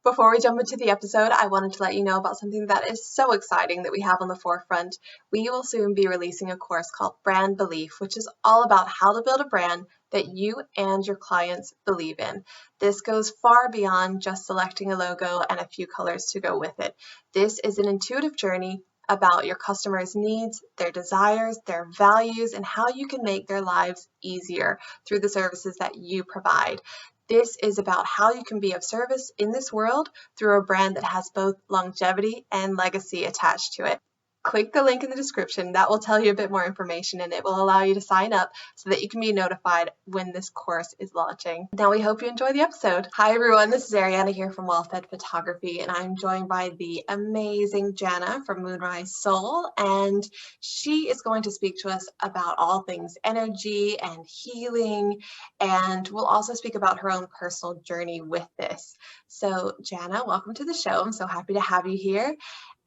Before we jump into the episode, I wanted to let you know about something that is so exciting that we have on the forefront. We will soon be releasing a course called Brand Belief, which is all about how to build a brand that you and your clients believe in. This goes far beyond just selecting a logo and a few colors to go with it. This is an intuitive journey about your customers' needs, their desires, their values, and how you can make their lives easier through the services that you provide. This is about how you can be of service in this world through a brand that has both longevity and legacy attached to it. Click the link in the description. That will tell you a bit more information, and it will allow you to sign up so that you can be notified when this course is launching. Now we hope you enjoy the episode. Hi everyone, this is Ariana here from Well-Fed Photography, and I'm joined by the amazing Jana from Moonrise Soul, and she is going to speak to us about all things energy and healing, and we'll also speak about her own personal journey with this. So Jana, welcome to the show. I'm so happy to have you here.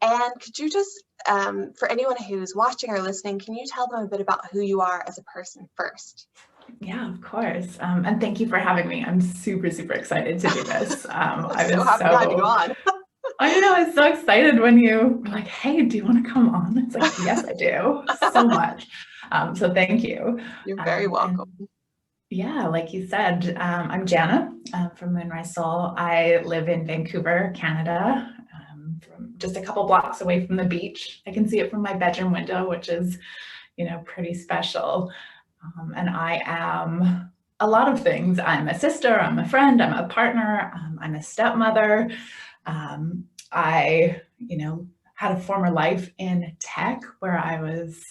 And could you just, for anyone who's watching or listening, can you tell them a bit about who you are as a person first? Yeah, of course. And thank you for having me. I'm super, super excited to do this. I'm so happy to have you on. I know, I was so excited when you were like, hey, do you want to come on? It's like, yes, I do. So much. So thank you. You're very welcome. Yeah, like you said, I'm Jana from Moonrise Soul. I live in Vancouver, Canada, from just a couple blocks away from the beach. I can see it from my bedroom window, which is, pretty special. And I am a lot of things. I'm a sister, I'm a friend, I'm a partner, I'm a stepmother. I, had a former life in tech where I was,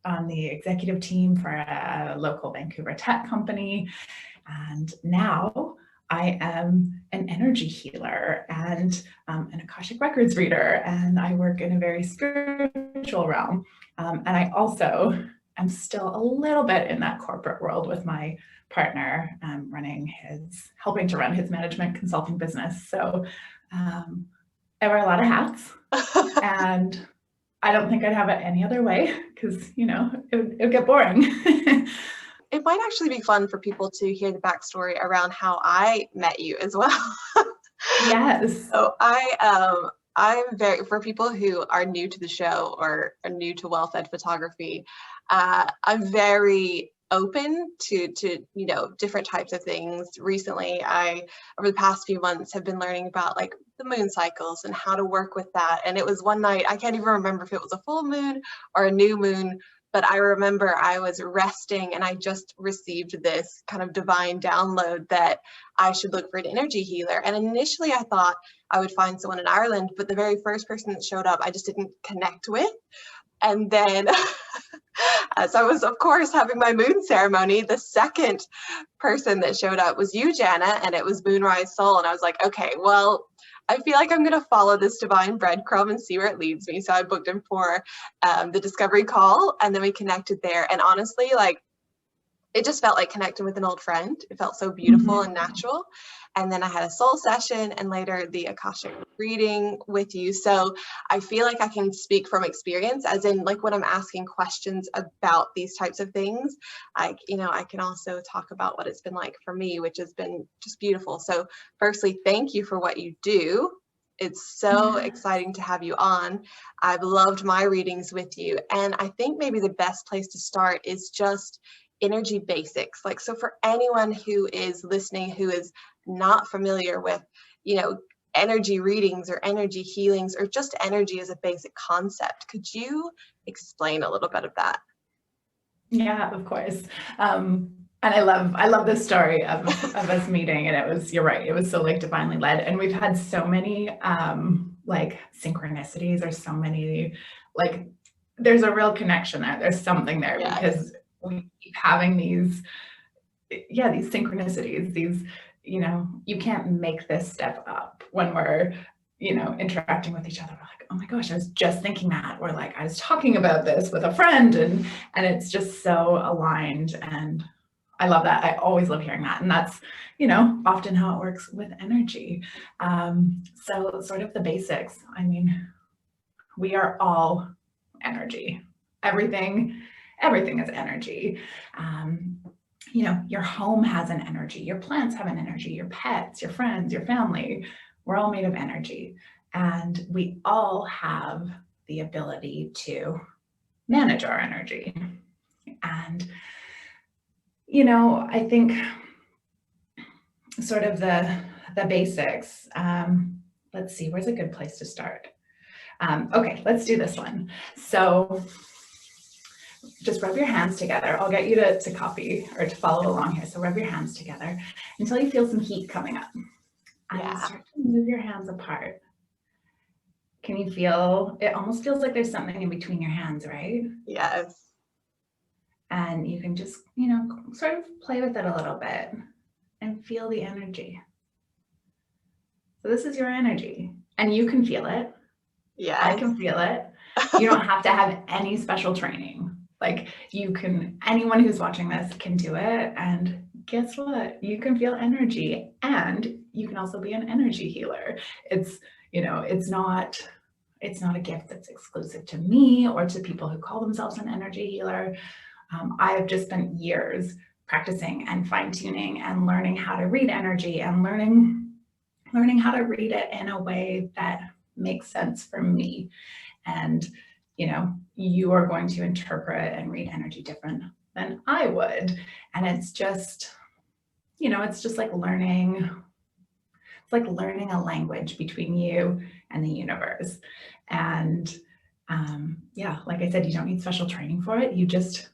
on the executive team for a local Vancouver tech company. And now I am an energy healer and an Akashic Records reader, and I work in a very spiritual realm. And I also am still a little bit in that corporate world with my partner, helping to run his management consulting business. So I wear a lot of hats, and I don't think I'd have it any other way because, it would get boring. It might actually be fun for people to hear the backstory around how I met you as well. Yes. So I'm for people who are new to the show or are new to Well-Fed Photography, I'm very open to different types of things. Recently, over the past few months, have been learning about like the moon cycles and how to work with that. And it was one night, I can't even remember if it was a full moon or a new moon, but I remember I was resting and I just received this kind of divine download that I should look for an energy healer. And initially I thought I would find someone in Ireland, but the very first person that showed up, I just didn't connect with. And then as I was, of course, having my moon ceremony, the second person that showed up was you, Jana, and it was Moonrise Soul. And I was like, okay, well, I feel like I'm going to follow this divine breadcrumb and see where it leads me. So I booked him for the discovery call, and then we connected there. And honestly, it just felt like connecting with an old friend. It felt so beautiful and natural. And then I had a soul session and later the Akashic reading with you. So I feel like I can speak from experience, as in like when I'm asking questions about these types of things, I can also talk about what it's been like for me, which has been just beautiful. So firstly, thank you for what you do. It's so exciting to have you on. I've loved my readings with you. And I think maybe the best place to start is just energy basics. So for anyone who is listening, who is not familiar with, energy readings or energy healings or just energy as a basic concept, could you explain a little bit of that? Yeah, of course. And I love this story of us meeting, and you're right, it was so divinely led. And we've had so many synchronicities, or so many, there's a real connection there. There's something there. Yes. Because we keep having these synchronicities, you can't make this step up when we're, interacting with each other. We're like, oh my gosh, I was just thinking that, or I was talking about this with a friend, and it's just so aligned. And I love that. I always love hearing that. And that's, often how it works with energy. So sort of the basics. I mean, we are all energy. Everything is energy. you know, your home has an energy, your plants have an energy, your pets, your friends, your family, we're all made of energy. And we all have the ability to manage our energy. And, you know, I think sort of the basics, let's see, where's a good place to start? Okay, let's do this one. So just rub your hands together. I'll get you to copy or to follow along here. So rub your hands together until you feel some heat coming up. And start to move your hands apart. Can you feel, it almost feels like there's something in between your hands, right? Yes. And you can just, you know, sort of play with it a little bit and feel the energy. So this is your energy and you can feel it. Yeah. I can feel it. You don't have to have any special training. Like you can, anyone who's watching this can do it. And guess what? You can feel energy and you can also be an energy healer. It's, you know, it's not a gift that's exclusive to me or to people who call themselves an energy healer. I have just spent years practicing and fine-tuning and learning how to read energy and learning how to read it in a way that makes sense for me. And, you know, you are going to interpret and read energy different than I would. And it's just, you know, it's just like learning, it's like learning a language between you and the universe. And yeah, like I said, you don't need special training for it. You just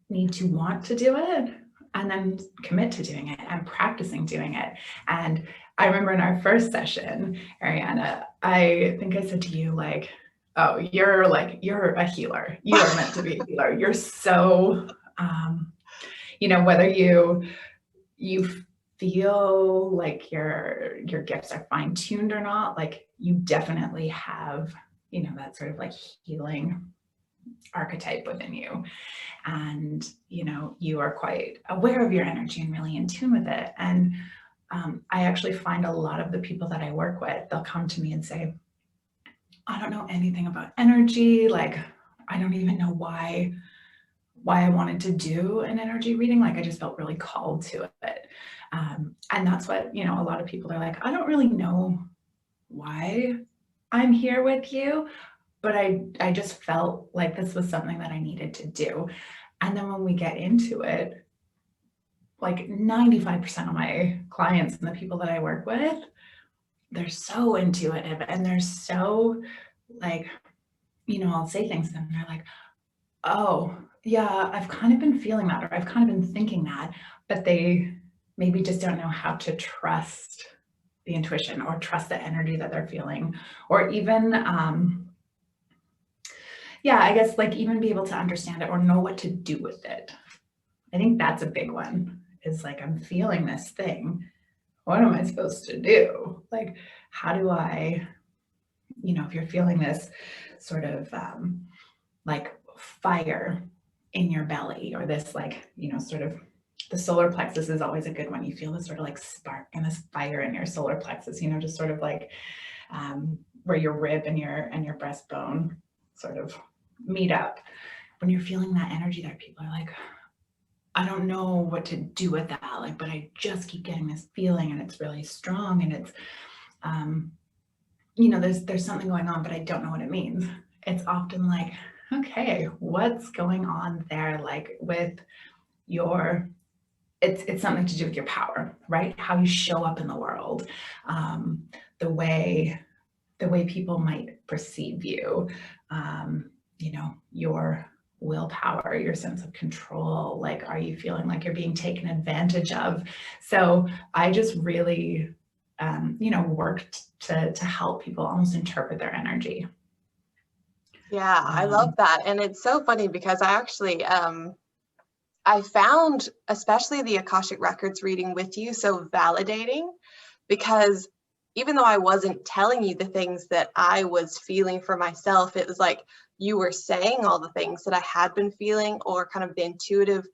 need to want to do it and then commit to doing it and practicing doing it. And I remember in our first session, Ariana, I think I said to you like, oh, you're a healer. You are meant to be a healer. You're so, you know, whether you feel like your gifts are fine-tuned or not, like you definitely have, you know, that sort of like healing archetype within you. And, you know, you are quite aware of your energy and really in tune with it. And I actually find a lot of the people that I work with, they'll come to me and say, I don't know anything about energy. Like, I don't even know why I wanted to do an energy reading. Like, I just felt really called to it. And that's what, you know, a lot of people are like, I don't really know why I'm here with you, but I just felt like this was something that I needed to do. And then when we get into it, like 95% of my clients and the people that I work with, they're so intuitive and they're so like, you know, I'll say things to them and they're like, oh yeah, I've kind of been feeling that, or I've kind of been thinking that, but they maybe just don't know how to trust the intuition or trust the energy that they're feeling, or even, yeah, I guess like even be able to understand it or know what to do with it. I think that's a big one, is like, I'm feeling this thing. What am I supposed to do? Like, how do I, you know, if you're feeling this sort of like fire in your belly, or this like, you know, sort of, the solar plexus is always a good one. You feel this sort of like spark and this fire in your solar plexus, you know, just sort of like where your rib and your breastbone sort of meet up. When you're feeling that energy there, people are like, I don't know what to do with that, like, but I just keep getting this feeling and it's really strong, and it's you know, there's something going on, but I don't know what it means. It's often like, okay, what's going on there? Like with your, it's something to do with your power, right? How you show up in the world, the way people might perceive you, you know, your willpower, your sense of control. Like, are you feeling like you're being taken advantage of? So I just really, you know, worked to help people almost interpret their energy. Yeah, I love that. And it's so funny because I actually, I found especially the Akashic Records reading with you so validating, because even though I wasn't telling you the things that I was feeling for myself, it was like you were saying all the things that I had been feeling, or kind of the intuitive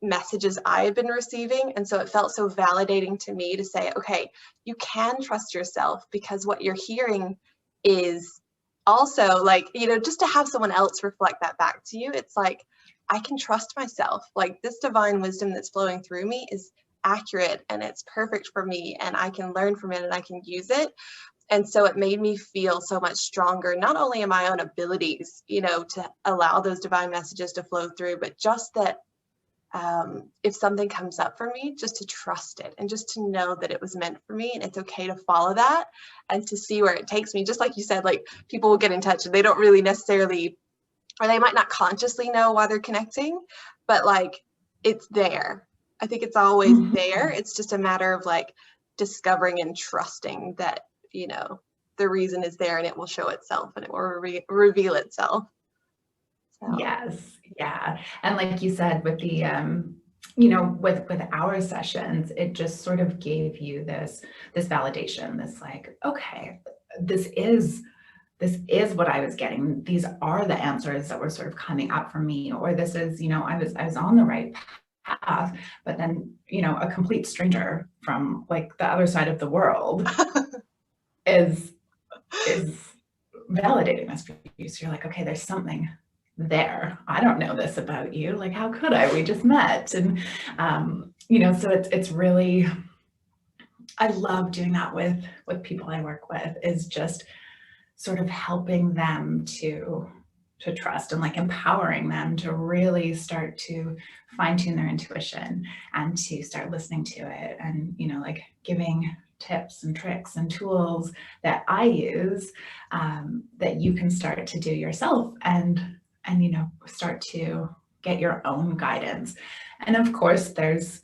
messages I had been receiving. And so it felt so validating to me to say, okay, you can trust yourself, because what you're hearing is also like, you know, just to have someone else reflect that back to you. It's like, I can trust myself. Like, this divine wisdom that's flowing through me is accurate and it's perfect for me, and I can learn from it and I can use it. And so it made me feel so much stronger, not only in my own abilities, you know, to allow those divine messages to flow through, but just that if something comes up for me, just to trust it and just to know that it was meant for me, and it's okay to follow that and to see where it takes me. Just like you said, like, people will get in touch and they don't really necessarily, or they might not consciously know why they're connecting, but like, it's there. I think it's always there. It's just a matter of like discovering and trusting that, you know, the reason is there and it will show itself and it will reveal itself. So. Yes. Yeah. And like you said, with the, you know, with our sessions, it just sort of gave you this validation, this like, okay, this is what I was getting. These are the answers that were sort of coming up for me, or this is, you know, I was on the right path, but then, you know, a complete stranger from like the other side of the world is validating this for you. So you're like, okay, there's something there. I don't know this about you. Like, how could I? We just met. And, you know, so it's really, I love doing that with people I work with, is just sort of helping them to trust and like empowering them to really start to fine tune their intuition and to start listening to it, and, you know, like giving tips and tricks and tools that I use that you can start to do yourself, and you know, start to get your own guidance. And of course, there's,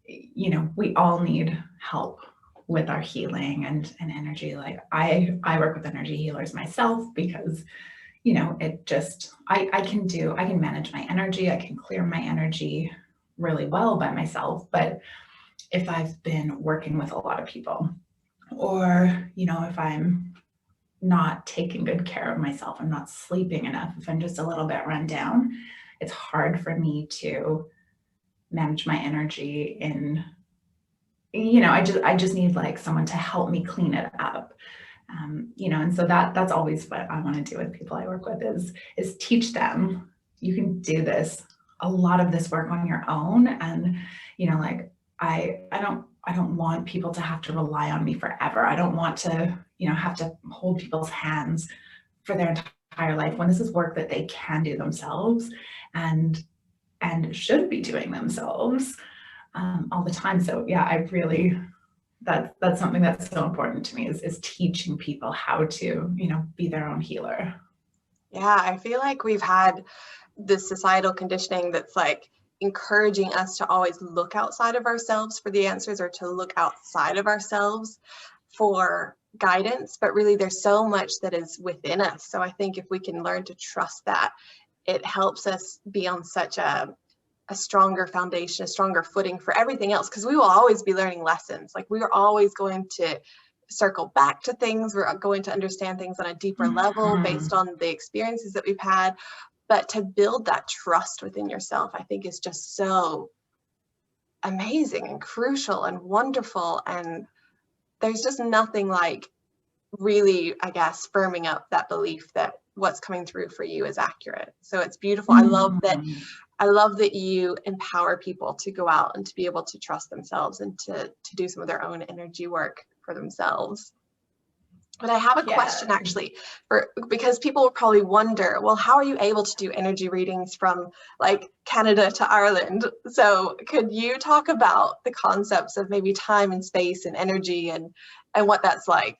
you know, we all need help with our healing and energy. Like I work with energy healers myself because, you know, it just, I can manage my energy. I can clear my energy really well by myself. But if I've been working with a lot of people, or, you know, if I'm not taking good care of myself, I'm not sleeping enough, if I'm just a little bit run down, it's hard for me to manage my energy in, you know, I just need like someone to help me clean it up. You know, and so that's always what I want to do with people I work with, is teach them, you can do this, a lot of this work on your own. And, you know, like I don't want people to have to rely on me forever. I don't want to, you know, have to hold people's hands for their entire life, when this is work that they can do themselves and should be doing themselves all the time. So yeah, I really, that's something that's so important to me, is teaching people how to, you know, be their own healer. Yeah, I feel like we've had this societal conditioning that's like encouraging us to always look outside of ourselves for the answers, or to look outside of ourselves for guidance, but really there's so much that is within us. So I think if we can learn to trust that, it helps us be on such a stronger foundation, a stronger footing for everything else, because we will always be learning lessons. Like, we are always going to circle back to things. We're going to understand things on a deeper level based on the experiences that we've had. But to build that trust within yourself, I think, is just so amazing and crucial and wonderful. And there's just nothing like really, I guess, firming up that belief that what's coming through for you is accurate. So it's beautiful. I love that you empower people to go out and to be able to trust themselves and to do some of their own energy work for themselves. But I have a question, actually, because people will probably wonder, well, how are you able to do energy readings from like Canada to Ireland? So could you talk about the concepts of maybe time and space and energy and what that's like?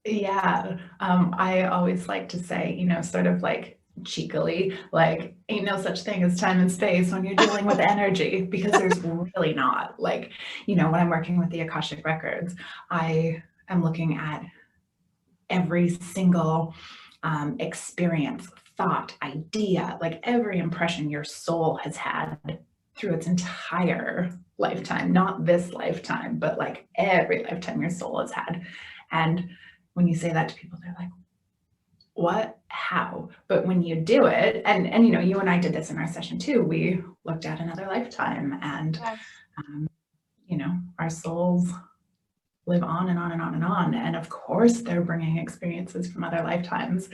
Yeah, I always like to say, you know, sort of like cheekily, like, ain't no such thing as time and space when you're dealing with energy, because there's really not. Like, you know, when I'm working with the Akashic Records, I am looking at every single experience, thought, idea, like every impression your soul has had through its entire lifetime, not this lifetime, but like every lifetime your soul has had. And when you say that to people, they're like, what, how? But when you do it, and you know, you and I did this in our session too, we looked at another lifetime, and you know, our souls live on and on and on and on. And of course, they're bringing experiences from other lifetimes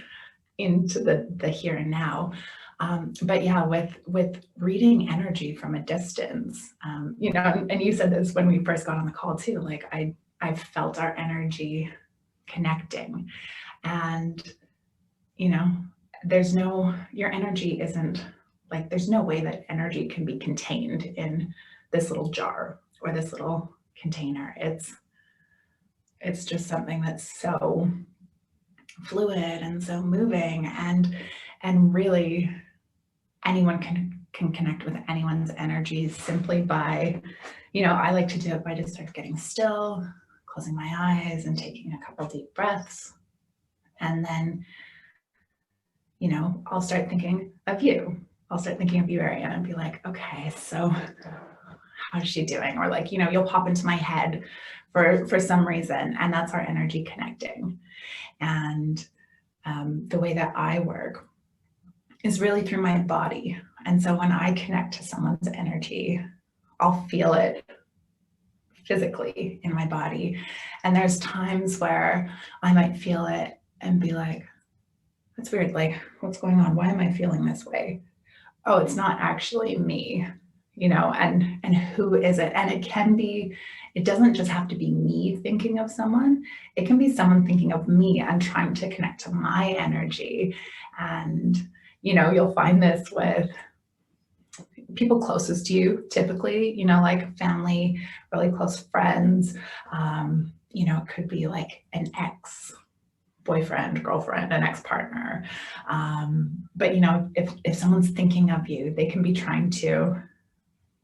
into the here and now. But yeah, with reading energy from a distance, you know, and you said this when we first got on the call too, like I felt our energy connecting, and, you know, your energy isn't like, there's no way that energy can be contained in this little jar or this little container. It's just something that's so fluid and so moving, and really anyone can connect with anyone's energy simply by, you know, I like to do it by just sort of getting still, closing my eyes and taking a couple deep breaths. And then, you know, I'll start thinking of you. I'll start thinking of you, Ariane, and be like, okay, so how's she doing? Or like, you know, you'll pop into my head for some reason, and that's our energy connecting. And the way that I work is really through my body. And so when I connect to someone's energy, I'll feel it physically in my body. And there's times where I might feel it and be like, that's weird. Like, what's going on? Why am I feeling this way? Oh, it's not actually me, you know, and who is it? And it doesn't just have to be me thinking of someone. It can be someone thinking of me and trying to connect to my energy. And, you know, you'll find this with people closest to you, typically, you know, like family, really close friends. You know, it could be like an ex-boyfriend, girlfriend, an ex-partner. But, you know, if someone's thinking of you, they can be trying to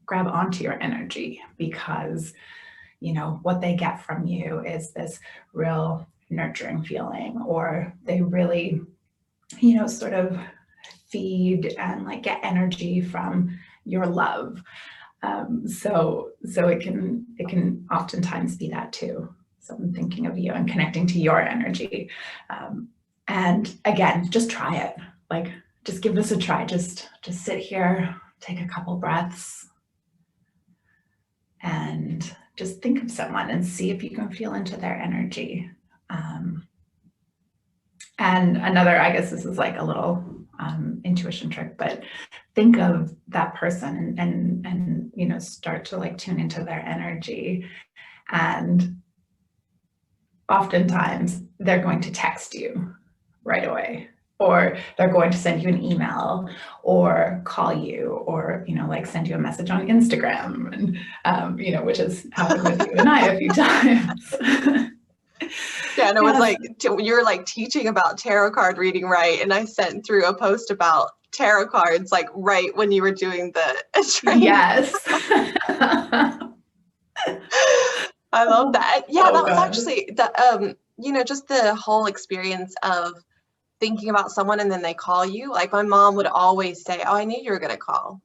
grab onto your energy because, you know, what they get from you is this real nurturing feeling, or they really, you know, sort of feed and like get energy from your love. So it can oftentimes be that too. Someone thinking of you and connecting to your energy. And again, just try it. Like, just give this a try. Just sit here, take a couple breaths, and just think of someone and see if you can feel into their energy. And another, I guess this is like a little intuition trick, but think of that person and you know, start to like tune into their energy. And oftentimes they're going to text you right away, or they're going to send you an email or call you, or, you know, like send you a message on Instagram, and you know, which has happened with you and I a few times. Yeah, and it was like, you were like teaching about tarot card reading, right? And I sent through a post about tarot cards, like right when you were doing the training. Yes. I love that. Yeah, that was God. actually the you know, just the whole experience of thinking about someone and then they call you. Like my mom would always say, "Oh, I knew you were gonna call.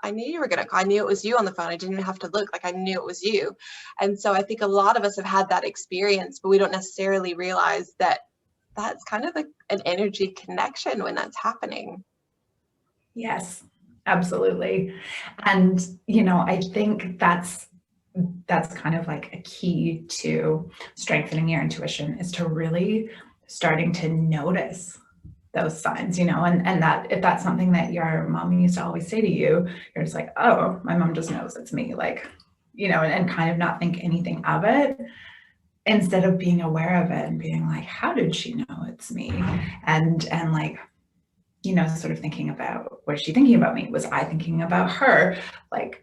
I knew you were gonna call. I knew it was you on the phone. I didn't even have to look. Like I knew it was you." And so I think a lot of us have had that experience, but we don't necessarily realize that that's kind of an energy connection when that's happening. Yes, absolutely. And, you know, I think that's kind of like a key to strengthening your intuition, is to really starting to notice those signs, you know, and that if that's something that your mom used to always say to you, you're just like, oh, my mom just knows it's me, like, you know, and kind of not think anything of it, instead of being aware of it and being like, how did she know it's me? And like, you know, sort of thinking about, was she thinking about me? Was I thinking about her? Like,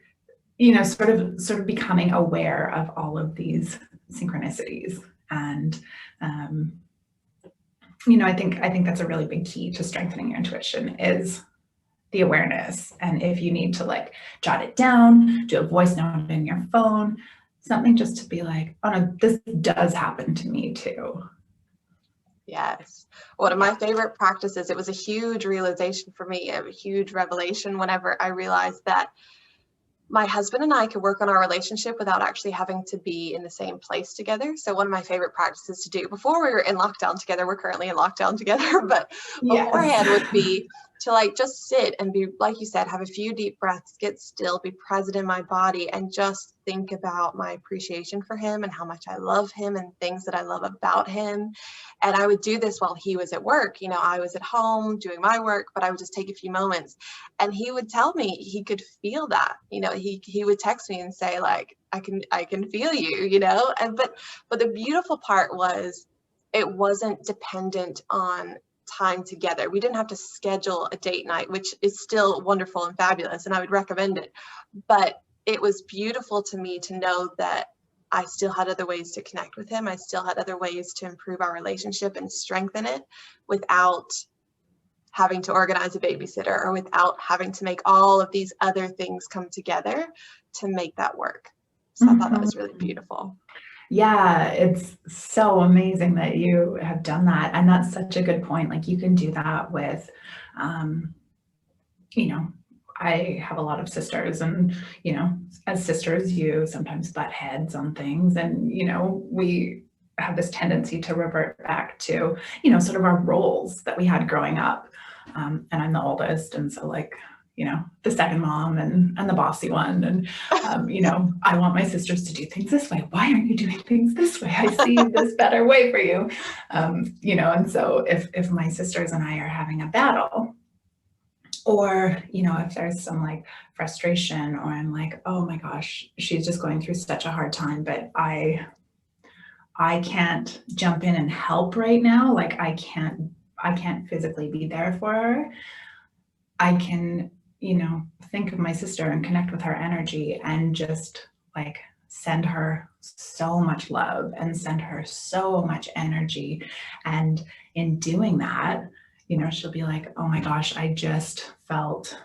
you know, sort of becoming aware of all of these synchronicities. And, you know, I think that's a really big key to strengthening your intuition, is the awareness. And if you need to like jot it down, do a voice note in your phone, something just to be like, oh no, this does happen to me too. Yes. One of my favorite practices, it was a huge realization for me, a huge revelation whenever I realized that my husband and I could work on our relationship without actually having to be in the same place together. So one of my favorite practices to do before we were in lockdown together, we're currently in lockdown together, but beforehand would be to like just sit and be, like you said, have a few deep breaths, get still, be present in my body, and just think about my appreciation for him and how much I love him and things that I love about him. And I would do this while he was at work. You know, I was at home doing my work, but I would just take a few moments, and he would tell me he could feel that. You know, he would text me and say like, I can feel you, you know. And but the beautiful part was it wasn't dependent on time together. We didn't have to schedule a date night, which is still wonderful and fabulous, and I would recommend it. But it was beautiful to me to know that I still had other ways to connect with him. I still had other ways to improve our relationship and strengthen it without having to organize a babysitter or without having to make all of these other things come together to make that work. So I thought that was really beautiful. Yeah, it's so amazing that you have done that. And that's such a good point. Like you can do that with, you know, I have a lot of sisters, and, you know, as sisters, you sometimes butt heads on things. And, you know, we have this tendency to revert back to, you know, sort of our roles that we had growing up. And I'm the oldest. And so like, you know, the second mom and the bossy one. And, you know, I want my sisters to do things this way. Why aren't you doing things this way? I see this better way for you. You know, and so if my sisters and I are having a battle, or, you know, if there's some like frustration, or I'm like, oh my gosh, she's just going through such a hard time, but I can't jump in and help right now. Like I can't physically be there for her. I can, you know, think of my sister and connect with her energy and just like send her so much love and send her so much energy. And in doing that, you know, she'll be like, oh my gosh, I just felt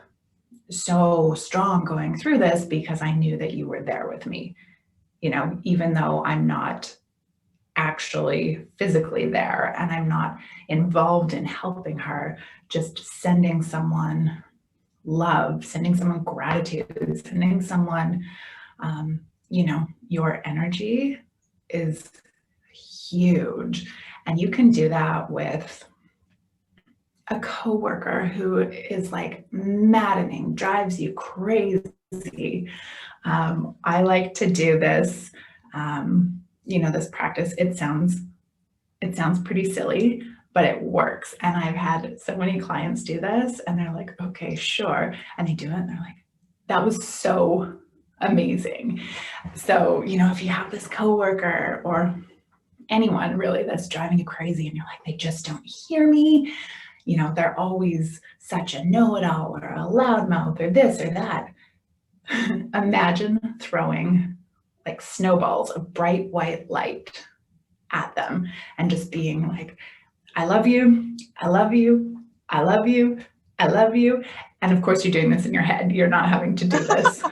so strong going through this because I knew that you were there with me, you know, even though I'm not actually physically there and I'm not involved in helping her, just sending someone love, sending someone gratitude, sending someone, you know, your energy is huge. And you can do that with a coworker who is like maddening, drives you crazy. I like to do this, you know, this practice. It sounds pretty silly, but it works. And I've had so many clients do this and they're like, okay, sure. And they do it and they're like, that was so amazing. So, you know, if you have this coworker or anyone really that's driving you crazy and you're like, they just don't hear me, you know, they're always such a know-it-all or a loudmouth or this or that. Imagine throwing like snowballs of bright white light at them and just being like, I love you, I love you, I love you, I love you. And of course you're doing this in your head. You're not having to do this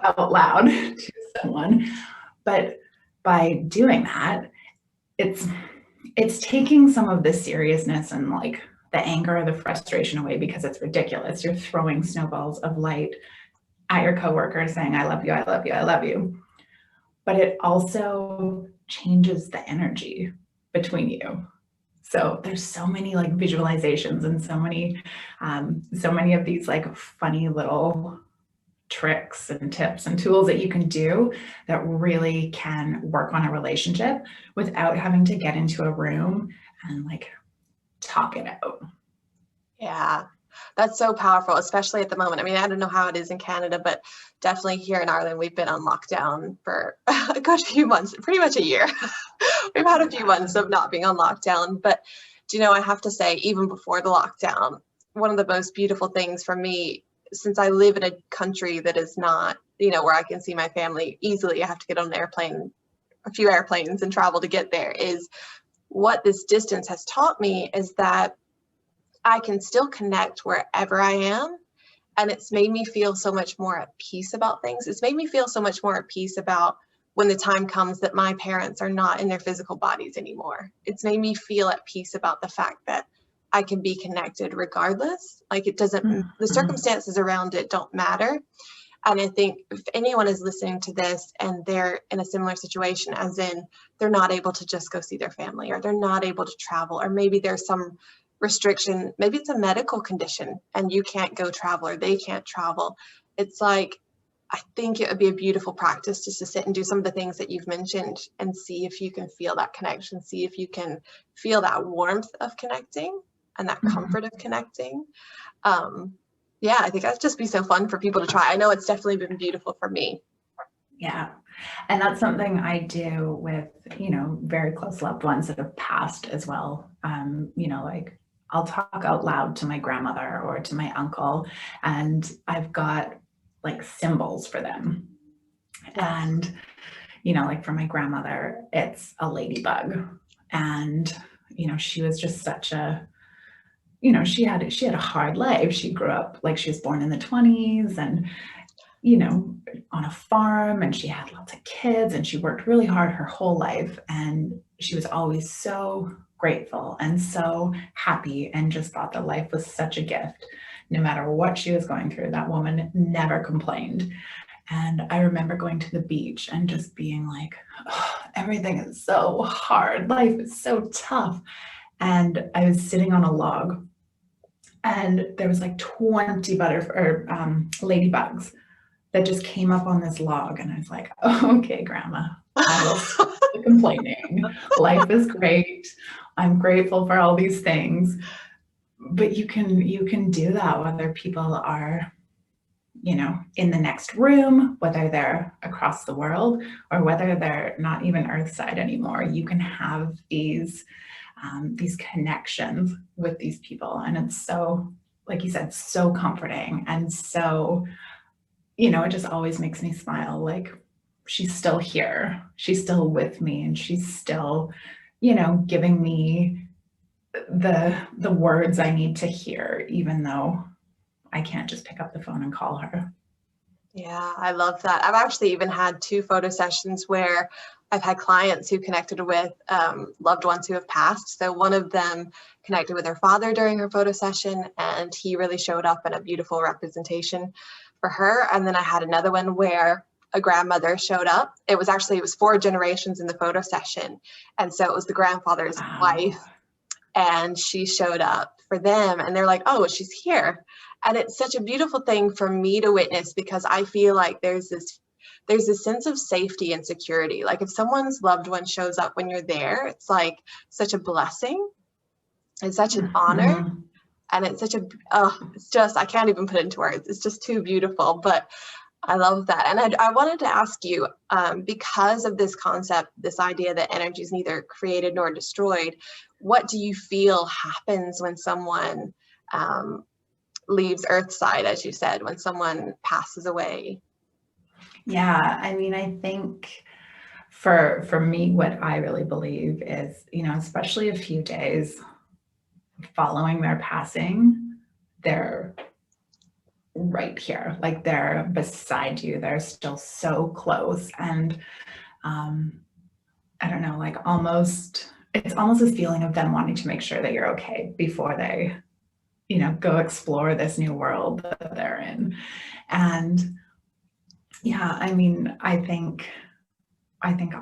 out loud to someone. But by doing that, it's taking some of the seriousness and like the anger or the frustration away because it's ridiculous. You're throwing snowballs of light at your coworker saying, I love you, I love you, I love you. But it also changes the energy between you. So there's so many like visualizations and so many of these like funny little tricks and tips and tools that you can do that really can work on a relationship without having to get into a room and like talk it out. Yeah, that's so powerful, especially at the moment. I mean, I don't know how it is in Canada, but definitely here in Ireland, we've been on lockdown for a good few months, pretty much a year. We've had a few months of not being on lockdown, but do you know, I have to say, even before the lockdown, one of the most beautiful things for me, since I live in a country that is not, you know, where I can see my family easily, I have to get on an airplane, a few airplanes and travel to get there, is what this distance has taught me is that I can still connect wherever I am. And it's made me feel so much more at peace about things. It's made me feel so much more at peace about when the time comes that my parents are not in their physical bodies anymore. It's made me feel at peace about the fact that I can be connected regardless. Like it doesn't, the circumstances around it don't matter. And I think if anyone is listening to this and they're in a similar situation, as in they're not able to just go see their family, or they're not able to travel, or maybe there's some restriction, maybe it's a medical condition and you can't go travel or they can't travel. It's like, I think it would be a beautiful practice just to sit and do some of the things that you've mentioned and see if you can feel that connection, see if you can feel that warmth of connecting and that comfort of connecting. Yeah, I think that'd just be so fun for people to try. I know it's definitely been beautiful for me. Yeah. And that's something I do with, very close loved ones that have passed as well. Like I'll talk out loud to my grandmother or to my uncle, and I've got like symbols for them. Yes. And, like for my grandmother, it's a ladybug. And, she was just such a, she had a hard life. She grew up, like she was born in the 1920s and, on a farm, and she had lots of kids, and she worked really hard her whole life. And she was always so grateful and so happy and just thought that life was such a gift. No matter what she was going through, that woman never complained. And I remember going to the beach and just being like, oh, everything is so hard. Life is so tough. And I was sitting on a log, and there was like 20 ladybugs that just came up on this log. And I was like, oh, okay, Grandma, I will stop complaining. Life is great. I'm grateful for all these things. But you can do that whether people are, in the next room, whether they're across the world, or whether they're not even Earthside anymore. You can have these connections with these people. And it's so, like you said, so comforting. And so, it just always makes me smile. Like, she's still here. She's still with me, and she's still, giving me the words I need to hear, even though I can't just pick up the phone and call her. Yeah, I love that. I've actually even had 2 photo sessions where I've had clients who connected with loved ones who have passed. So one of them connected with her father during her photo session, and he really showed up in a beautiful representation for her. And then I had another one where a grandmother showed up. It was 4 generations in the photo session. And so it was the grandfather's wife, and she showed up for them, and they're like, oh, she's here. And it's such a beautiful thing for me to witness, because I feel like there's this sense of safety and security. Like if someone's loved one shows up when you're there, it's like such a blessing and such an honor. And it's such it's just, I can't even put it into words. It's just too beautiful, but I love that. And I wanted to ask you, because of this concept, this idea that energy is neither created nor destroyed, what do you feel happens when someone leaves Earthside, as you said, when someone passes away? Yeah, I mean, I think for me, what I really believe is, especially a few days following their passing, they're right here, like they're beside you. They're still so close. And I don't know, like it's almost this feeling of them wanting to make sure that you're okay before they, go explore this new world that they're in. And yeah, I mean, I think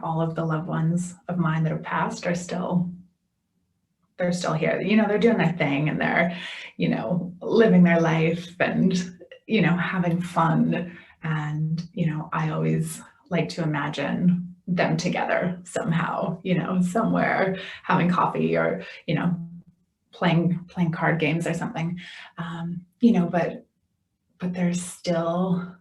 all of the loved ones of mine that have passed they're still here. They're doing their thing, and they're, living their life and, having fun. And, I always like to imagine them together somehow, somewhere having coffee or, playing card games or something, but they're still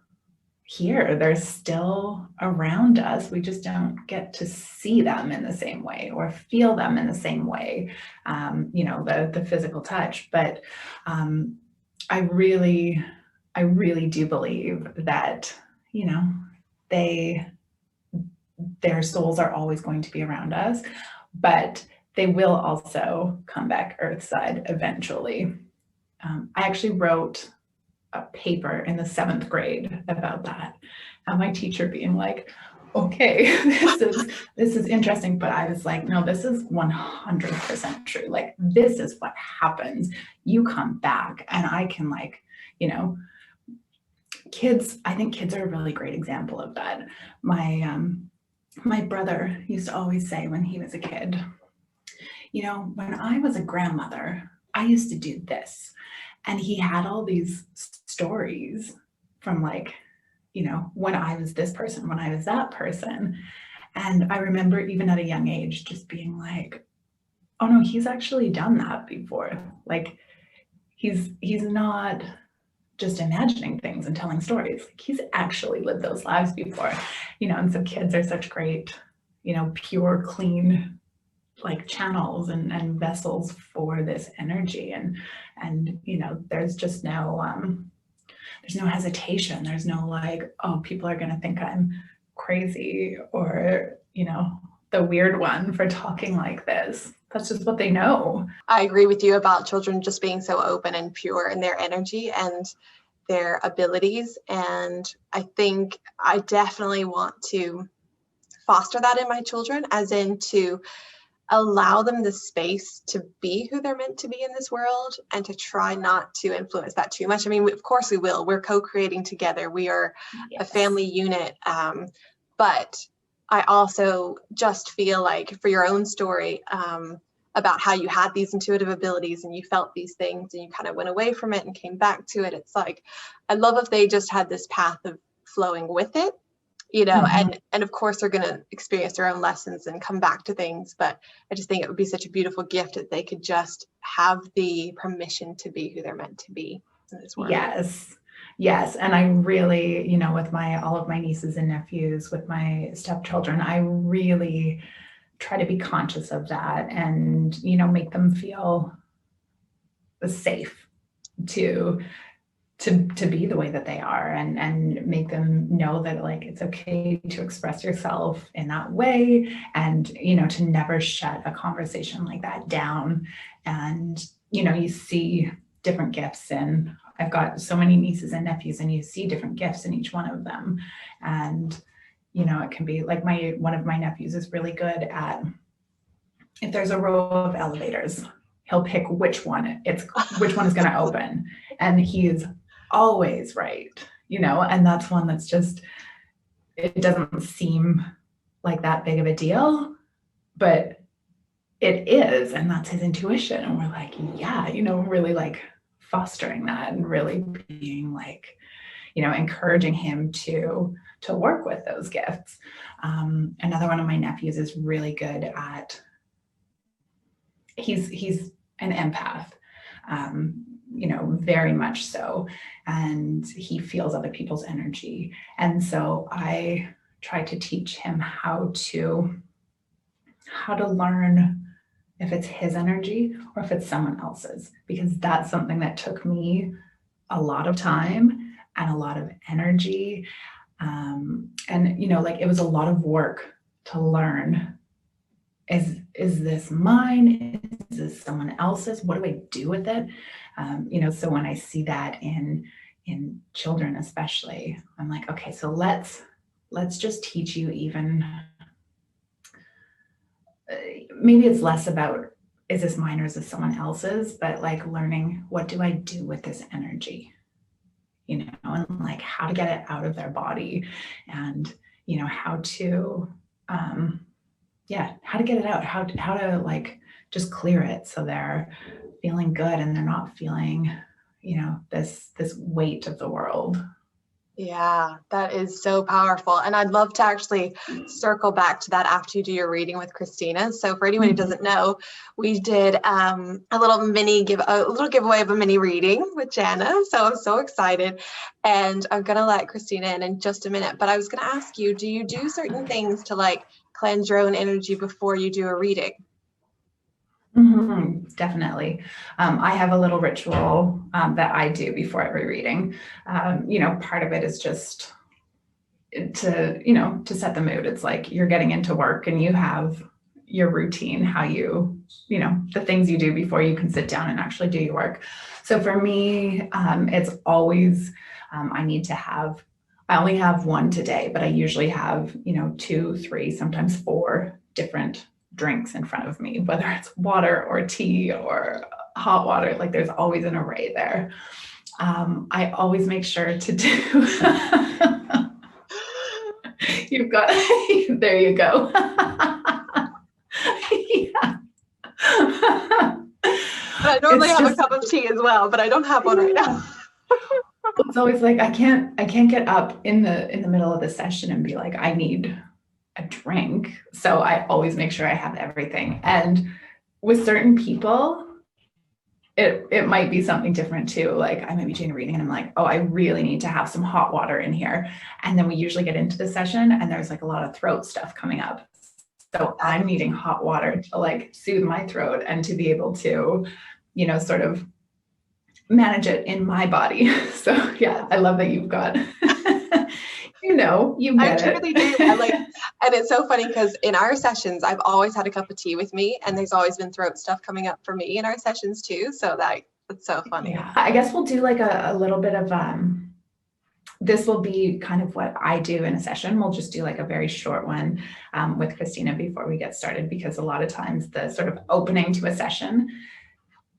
here. They're still around us. We just don't get to see them in the same way or feel them in the same way, the physical touch. But I really do believe that, their souls are always going to be around us, but they will also come back Earthside eventually. I actually wrote a paper in the 7th grade about that, and my teacher being like, okay, this is interesting, but I was like, no, this is 100% true. Like, this is what happens. You come back. And I can, like, I think kids are a really great example of that. My brother used to always say when he was a kid, when I was a grandmother, I used to do this. And he had all these stories from like, you know, when I was this person, when I was that person. And I remember even at a young age just being like, oh no, he's actually done that before. Like he's not just imagining things and telling stories. Like he's actually lived those lives before, you know. And so kids are such great, you know, pure, clean, like channels and vessels for this energy. And you know, there's just there's no hesitation. There's no like, oh, people are gonna think I'm crazy or, you know, the weird one for talking like this. That's just what they know. I agree with you about children just being so open and pure in their energy and their abilities. And I think I definitely want to foster that in my children, as in to allow them the space to be who they're meant to be in this world and to try not to influence that too much. I mean, of course we will. We're co-creating together. We are a family unit. But I also just feel like for your own story, about how you had these intuitive abilities and you felt these things and you kind of went away from it and came back to it. It's like, I love if they just had this path of flowing with it, you know, and of course they're going to experience their own lessons and come back to things. But I just think it would be such a beautiful gift that they could just have the permission to be who they're meant to be in this world. Yes. And I really, you know, with all of my nieces and nephews, with my stepchildren, I really try to be conscious of that and, you know, make them feel safe to be the way that they are, and make them know that like it's okay to express yourself in that way, and, you know, to never shut a conversation like that down. And, you know, you see different gifts, and I've got so many nieces and nephews, and you see different gifts in each one of them. And you know, it can be like one of my nephews is really good at, if there's a row of elevators, he'll pick which one is going to open, and he is always right, you know. And that's one that's just, it doesn't seem like that big of a deal, but it is, and that's his intuition. And we're like, yeah, you know, really like fostering that and really being like, you know, encouraging him to work with those gifts. Another one of my nephews is really good at, he's an empath, you know, very much so. And he feels other people's energy. And so I try to teach him how to learn if it's his energy or if it's someone else's, because that's something that took me a lot of time and a lot of energy. And, you know, like it was a lot of work to learn, is this mine? Is this someone else's? What do I do with it? You know, so when I see that in children, especially, I'm like, okay, so let's just teach you, even, maybe it's less about, is this mine or is this someone else's, but like learning, what do I do with this energy? You know, and like how to get it out of their body, and, you know, how to, how to get it out, how to like just clear it so they're feeling good and they're not feeling, you know, this weight of the world. Yeah, that is so powerful. And I'd love to actually circle back to that after you do your reading with Kristina. So for anyone who doesn't know, we did a little giveaway of a mini reading with Jana. So I'm so excited. And I'm going to let Kristina in just a minute. But I was going to ask you, do you do certain things to like cleanse your own energy before you do a reading? Definitely. I have a little ritual that I do before every reading. You know, part of it is just to set the mood. It's like you're getting into work and you have your routine, how you know, the things you do before you can sit down and actually do your work. So for me, it's always, I only have one today, but I usually have, you know, 2, 3, sometimes 4 different drinks in front of me, whether it's water or tea or hot water. Like there's always an array there. I always make sure to do you've got there you go. I normally have a cup of tea as well, but I don't have one right now. It's always like I can't get up in the middle of the session and be like, I need a drink. So I always make sure I have everything. And with certain people, it might be something different too. Like I might be doing a reading and I'm like, oh, I really need to have some hot water in here. And then we usually get into the session and there's like a lot of throat stuff coming up. So I'm needing hot water to like soothe my throat and to be able to, sort of manage it in my body. So yeah, I love that you've got, you get it. I truly do. And it's so funny because in our sessions, I've always had a cup of tea with me and there's always been throat stuff coming up for me in our sessions too. So it's so funny. Yeah, I guess we'll do like a little bit of, this will be kind of what I do in a session. We'll just do like a very short one with Kristina before we get started, because a lot of times the sort of opening to a session,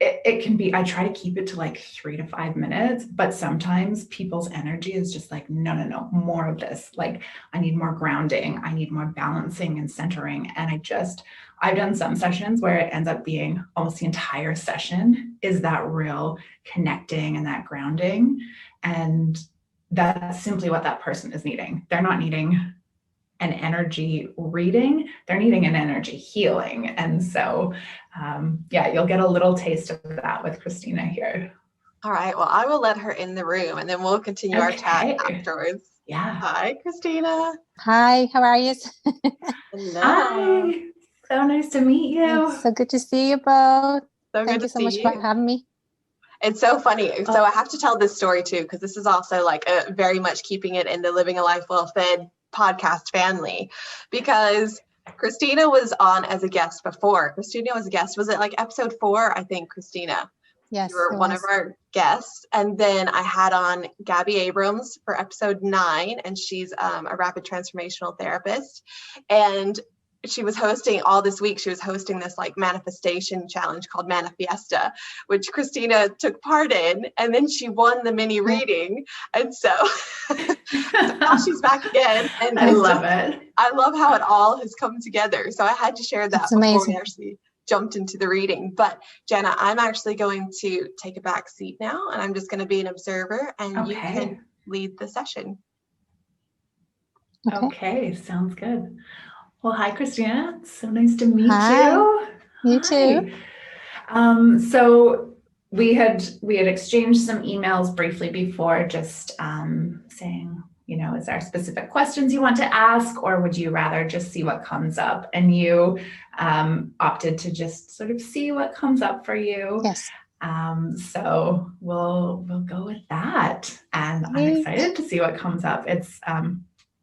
it can be, I try to keep it to like 3 to 5 minutes, but sometimes people's energy is just like, no, more of this. Like I need more grounding. I need more balancing and centering. And I've done some sessions where it ends up being almost the entire session is that real connecting and that grounding. And that's simply what that person is needing. They're not needing an energy reading, they're needing an energy healing. And so, you'll get a little taste of that with Kristina here. All right, well, I will let her in the room and then we'll continue our chat afterwards. Yeah. Hi, Kristina. Hi, how are you? Hello. Hi, so nice to meet you. It's so good to see you both. Thank you so much for having me. It's so funny. So I have to tell this story too, because this is also like a very much keeping it in the Living a Life Well Fed podcast family, because Kristina was on as a guest before. Kristina was a guest. Was it like episode 4? I think, Kristina. Yes. You were one of our guests. And then I had on Gabby Abrams for episode 9, and she's a rapid transformational therapist. And she was hosting all this week. She was hosting this like manifestation challenge called Manifiesta, which Kristina took part in, and then she won the mini reading. And so now she's back again. And I love it. I love how it all has come together. So I had to share that before we actually jumped into the reading. But Jana, I'm actually going to take a back seat now, and I'm just going to be an observer, and you can lead the session. Okay, sounds good. Well, hi, Kristina. It's so nice to meet you. You too. So we had exchanged some emails briefly before, just saying, is there specific questions you want to ask, or would you rather just see what comes up? And you opted to just sort of see what comes up for you. Yes. So we'll go with that, and I'm excited to see what comes up. It's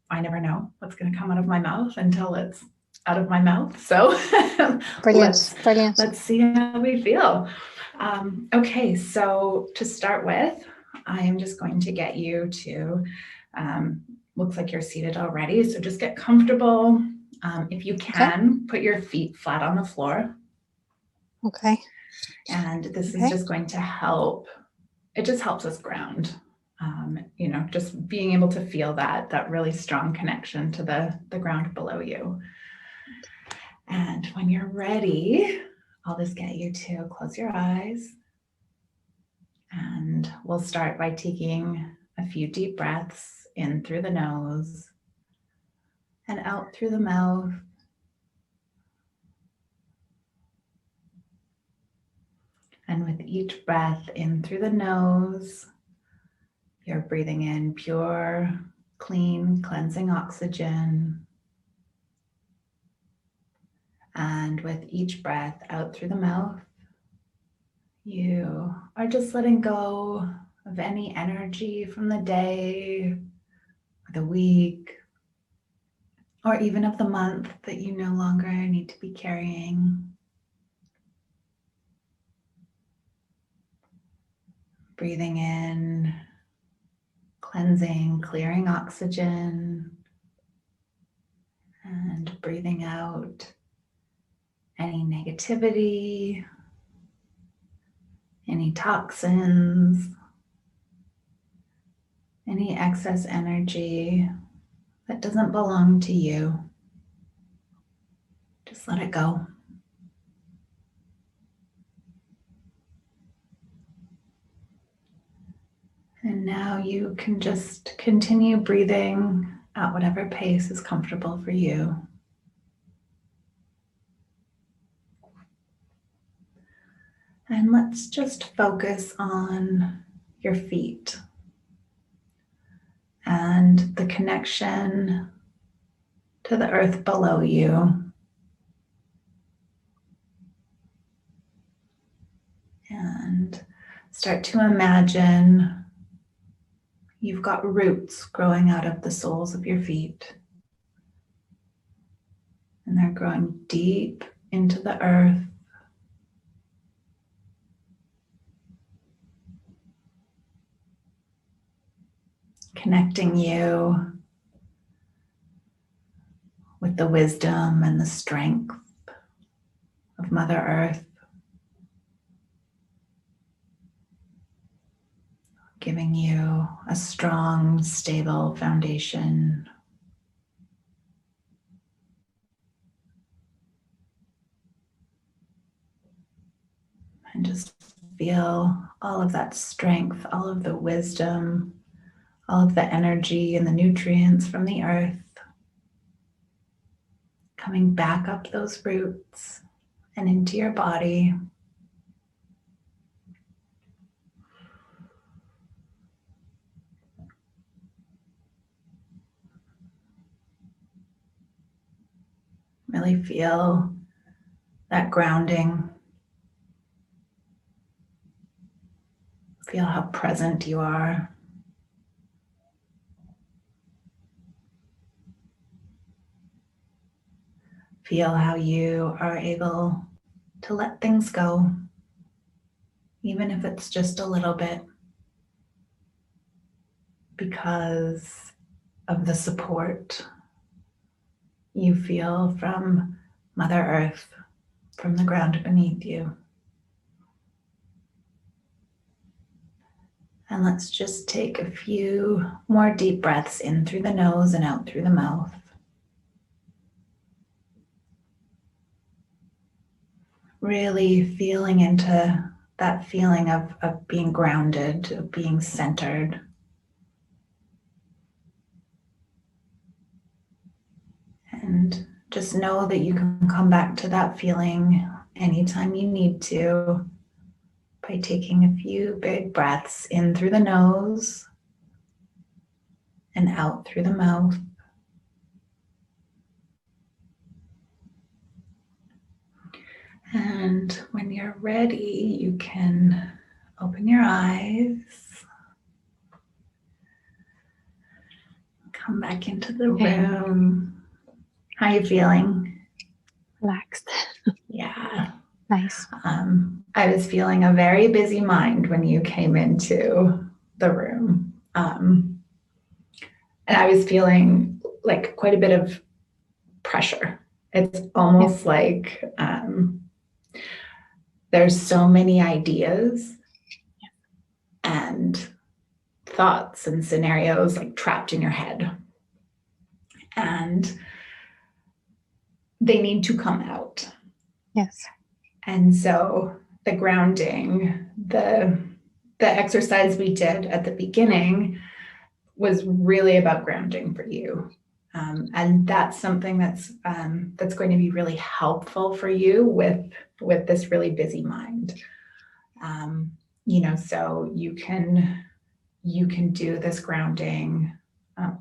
I never know what's going to come out of my mouth until it's out of my mouth. So brilliant. Let's see how we feel. Okay, so to start with, I am just going to get you to, looks like you're seated already. So just get comfortable. If you can, put your feet flat on the floor. Okay. And this is just going to help. It just helps us ground. Just being able to feel that really strong connection to the ground below you. And when you're ready, I'll just get you to close your eyes. And we'll start by taking a few deep breaths in through the nose and out through the mouth. And with each breath in through the nose, you're breathing in pure, clean, cleansing oxygen. And with each breath out through the mouth, you are just letting go of any energy from the day, or the week, or even of the month that you no longer need to be carrying. Breathing in, cleansing, clearing oxygen, and breathing out any negativity, any toxins, any excess energy that doesn't belong to you. Just let it go. And now you can just continue breathing at whatever pace is comfortable for you. And let's just focus on your feet and the connection to the earth below you. And start to imagine you've got roots growing out of the soles of your feet. And they're growing deep into the earth. Connecting you with the wisdom and the strength of Mother Earth. Giving you a strong, stable foundation. And just feel all of that strength, all of the wisdom, all of the energy and the nutrients from the earth coming back up those roots and into your body. Really feel that grounding. Feel how present you are. Feel how you are able to let things go, even if it's just a little bit, because of the support you feel from Mother Earth, from the ground beneath you. And let's just take a few more deep breaths in through the nose and out through the mouth. Really feeling into that feeling of being grounded, of being centered. And just know that you can come back to that feeling anytime you need to by taking a few big breaths in through the nose and out through the mouth. And when you're ready, you can open your eyes. Come back into the room. How are you feeling? Relaxed. Yeah. Nice. I was feeling a very busy mind when you came into the room. And I was feeling like quite a bit of pressure. It's almost like there's so many ideas and thoughts and scenarios like trapped in your head. And they need to come out. Yes. And so the grounding, the exercise we did at the beginning was really about grounding for you. And that's something that's going to be really helpful for you with this really busy mind. So you can do this grounding.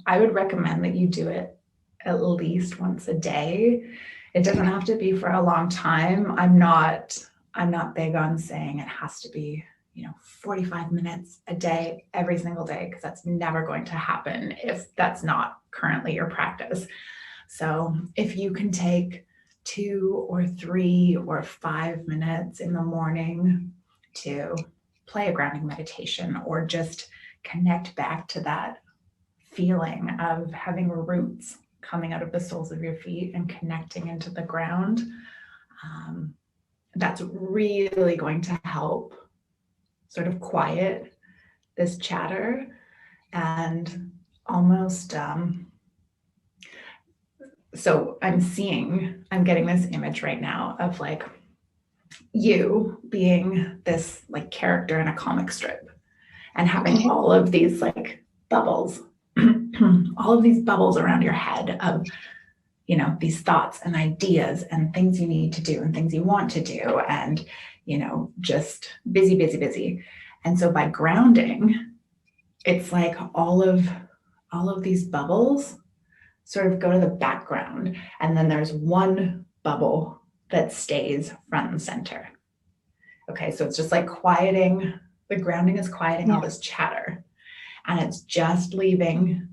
I would recommend that you do it at least once a day. It doesn't have to be for a long time. I'm not big on saying it has to be, 45 minutes a day, every single day, because that's never going to happen if that's not currently your practice. So if you can take 2 or 3 or 5 minutes in the morning to play a grounding meditation or just connect back to that feeling of having roots coming out of the soles of your feet and connecting into the ground, that's really going to help sort of quiet this chatter and almost, so I'm getting this image right now of like you being this like character in a comic strip. and having all of these like bubbles, all of these bubbles around your head of, you know, these thoughts and ideas and things you need to do and things you want to do, and, you know, just busy, busy, busy. And so by grounding, it's like all of these bubbles sort of go to the background, and then there's one bubble that stays front and center. Okay, so it's just like quieting, the grounding is quieting all this chatter, and it's just leaving,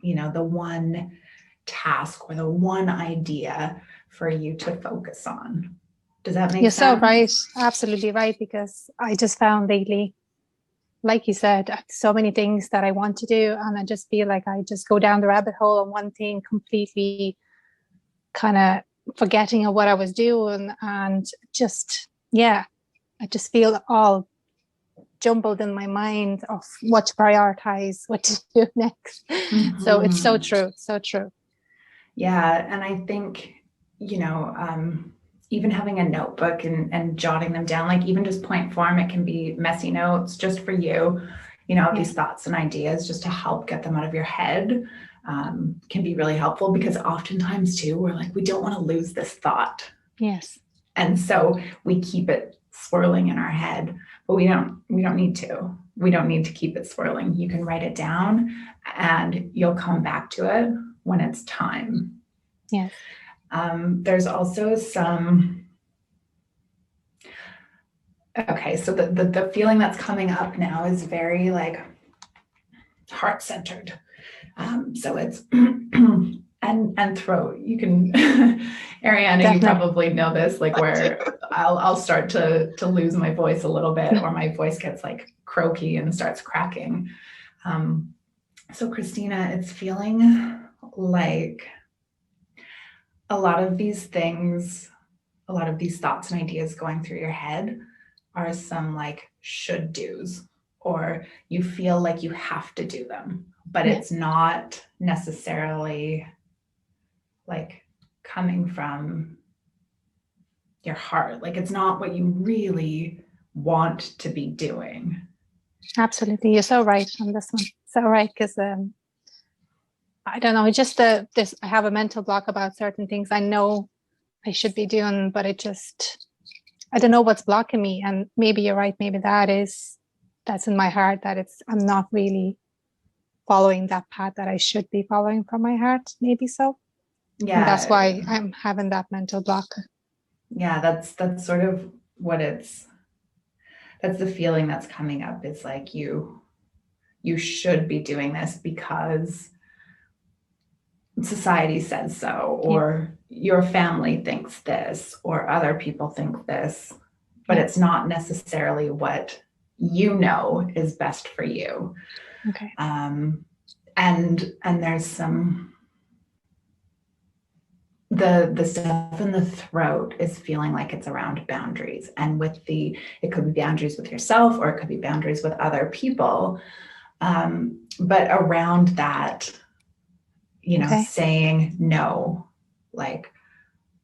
you know, the one task or the one idea for you to focus on. Does that make sense? You're so right, absolutely right, because I just found lately, like you said, I have so many things that I want to do, and I just feel like I just go down the rabbit hole on one thing, completely kind of forgetting of what I was doing, and just, yeah, I just feel all jumbled in my mind of what to prioritize, what to do next. So it's so true, so true. Yeah, and I think, you know, even having a notebook and jotting them down, like even just point form, it can be messy notes just for you, you know, these thoughts and ideas just to help get them out of your head, can be really helpful, because oftentimes too, we're like, we don't want to lose this thought. Yes. And so we keep it swirling in our head, but we don't need to. We don't need to keep it swirling. You can write it down and you'll come back to it when it's time. Yes. There's also some, okay, so the feeling that's coming up now is very like heart-centered. So it's, and throat. You can, Ariana, Definitely. you probably know this, like where I'll start to lose my voice a little bit, or my voice gets like croaky and starts cracking. So Kristina, it's feeling like a lot of these things, a lot of these thoughts and ideas going through your head are some like should do's, or you feel like you have to do them, but it's not necessarily like coming from your heart. Like it's not what you really want to be doing. Absolutely. You're so right on this one. So right, because I don't know, it's just this, I have a mental block about certain things I know I should be doing, but it just, I don't know what's blocking me. And maybe you're right, maybe that's in my heart, that I'm not really following that path that I should be following from my heart, maybe so. Yeah. And that's why I'm having that mental block. Yeah, that's sort of what that's the feeling that's coming up. It's like you should be doing this because society says so, or your family thinks this, or other people think this, but it's not necessarily what you know is best for you. Okay. And there's some, the stuff in the throat is feeling like it's around boundaries, and it could be boundaries with yourself, or it could be boundaries with other people. But around that, you know, saying no, like,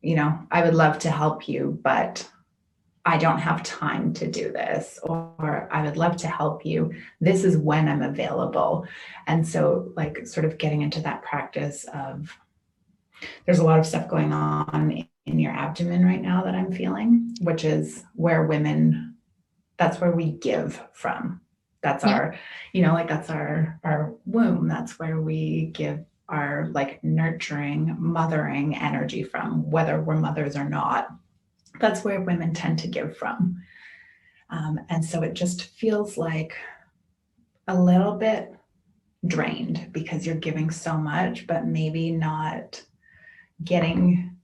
you know, I would love to help you, but I don't have time to do this, or I would love to help you. This is when I'm available. And so like sort of getting into that practice of, there's a lot of stuff going on in your abdomen right now that I'm feeling, which is where women, that's where we give from. That's our, you know, like that's our womb. That's where we give our like nurturing, mothering energy from, whether we're mothers or not. That's where women tend to give from. And so it just feels like a little bit drained because you're giving so much, but maybe not getting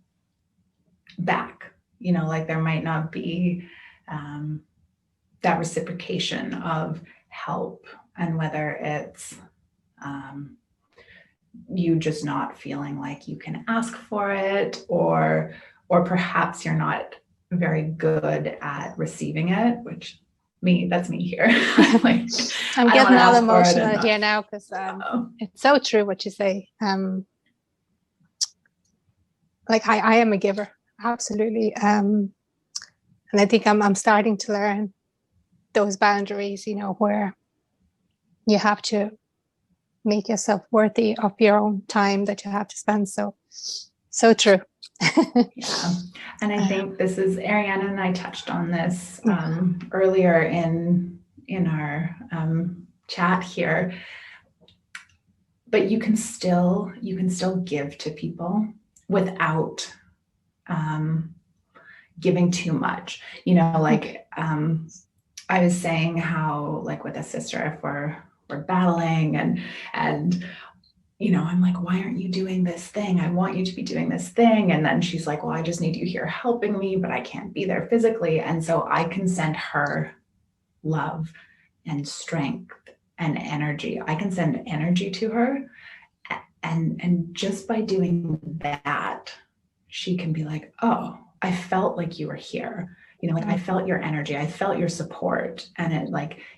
back, you know, like there might not be that reciprocation of help, and whether it's you just not feeling like you can ask for it, or perhaps you're not very good at receiving it, which that's me here. Like, I'm getting all emotional here now because it's so true what you say. Like I am a giver, absolutely. And I think I'm starting to learn those boundaries, you know, where you have to make yourself worthy of your own time that you have to spend. So true. Yeah. And I think this is, Ariana and I touched on this earlier in our chat here, but you can still give to people without giving too much, you know, like I was saying how, like with a sister, if we're battling and you know, I'm like, why aren't you doing this thing? I want you to be doing this thing. And then she's like, well, I just need you here helping me, but I can't be there physically. And so I can send her love and strength and energy. I can send energy to her. And just by doing that, she can be like, oh, I felt like you were here. You know, like I felt your energy. I felt your support. And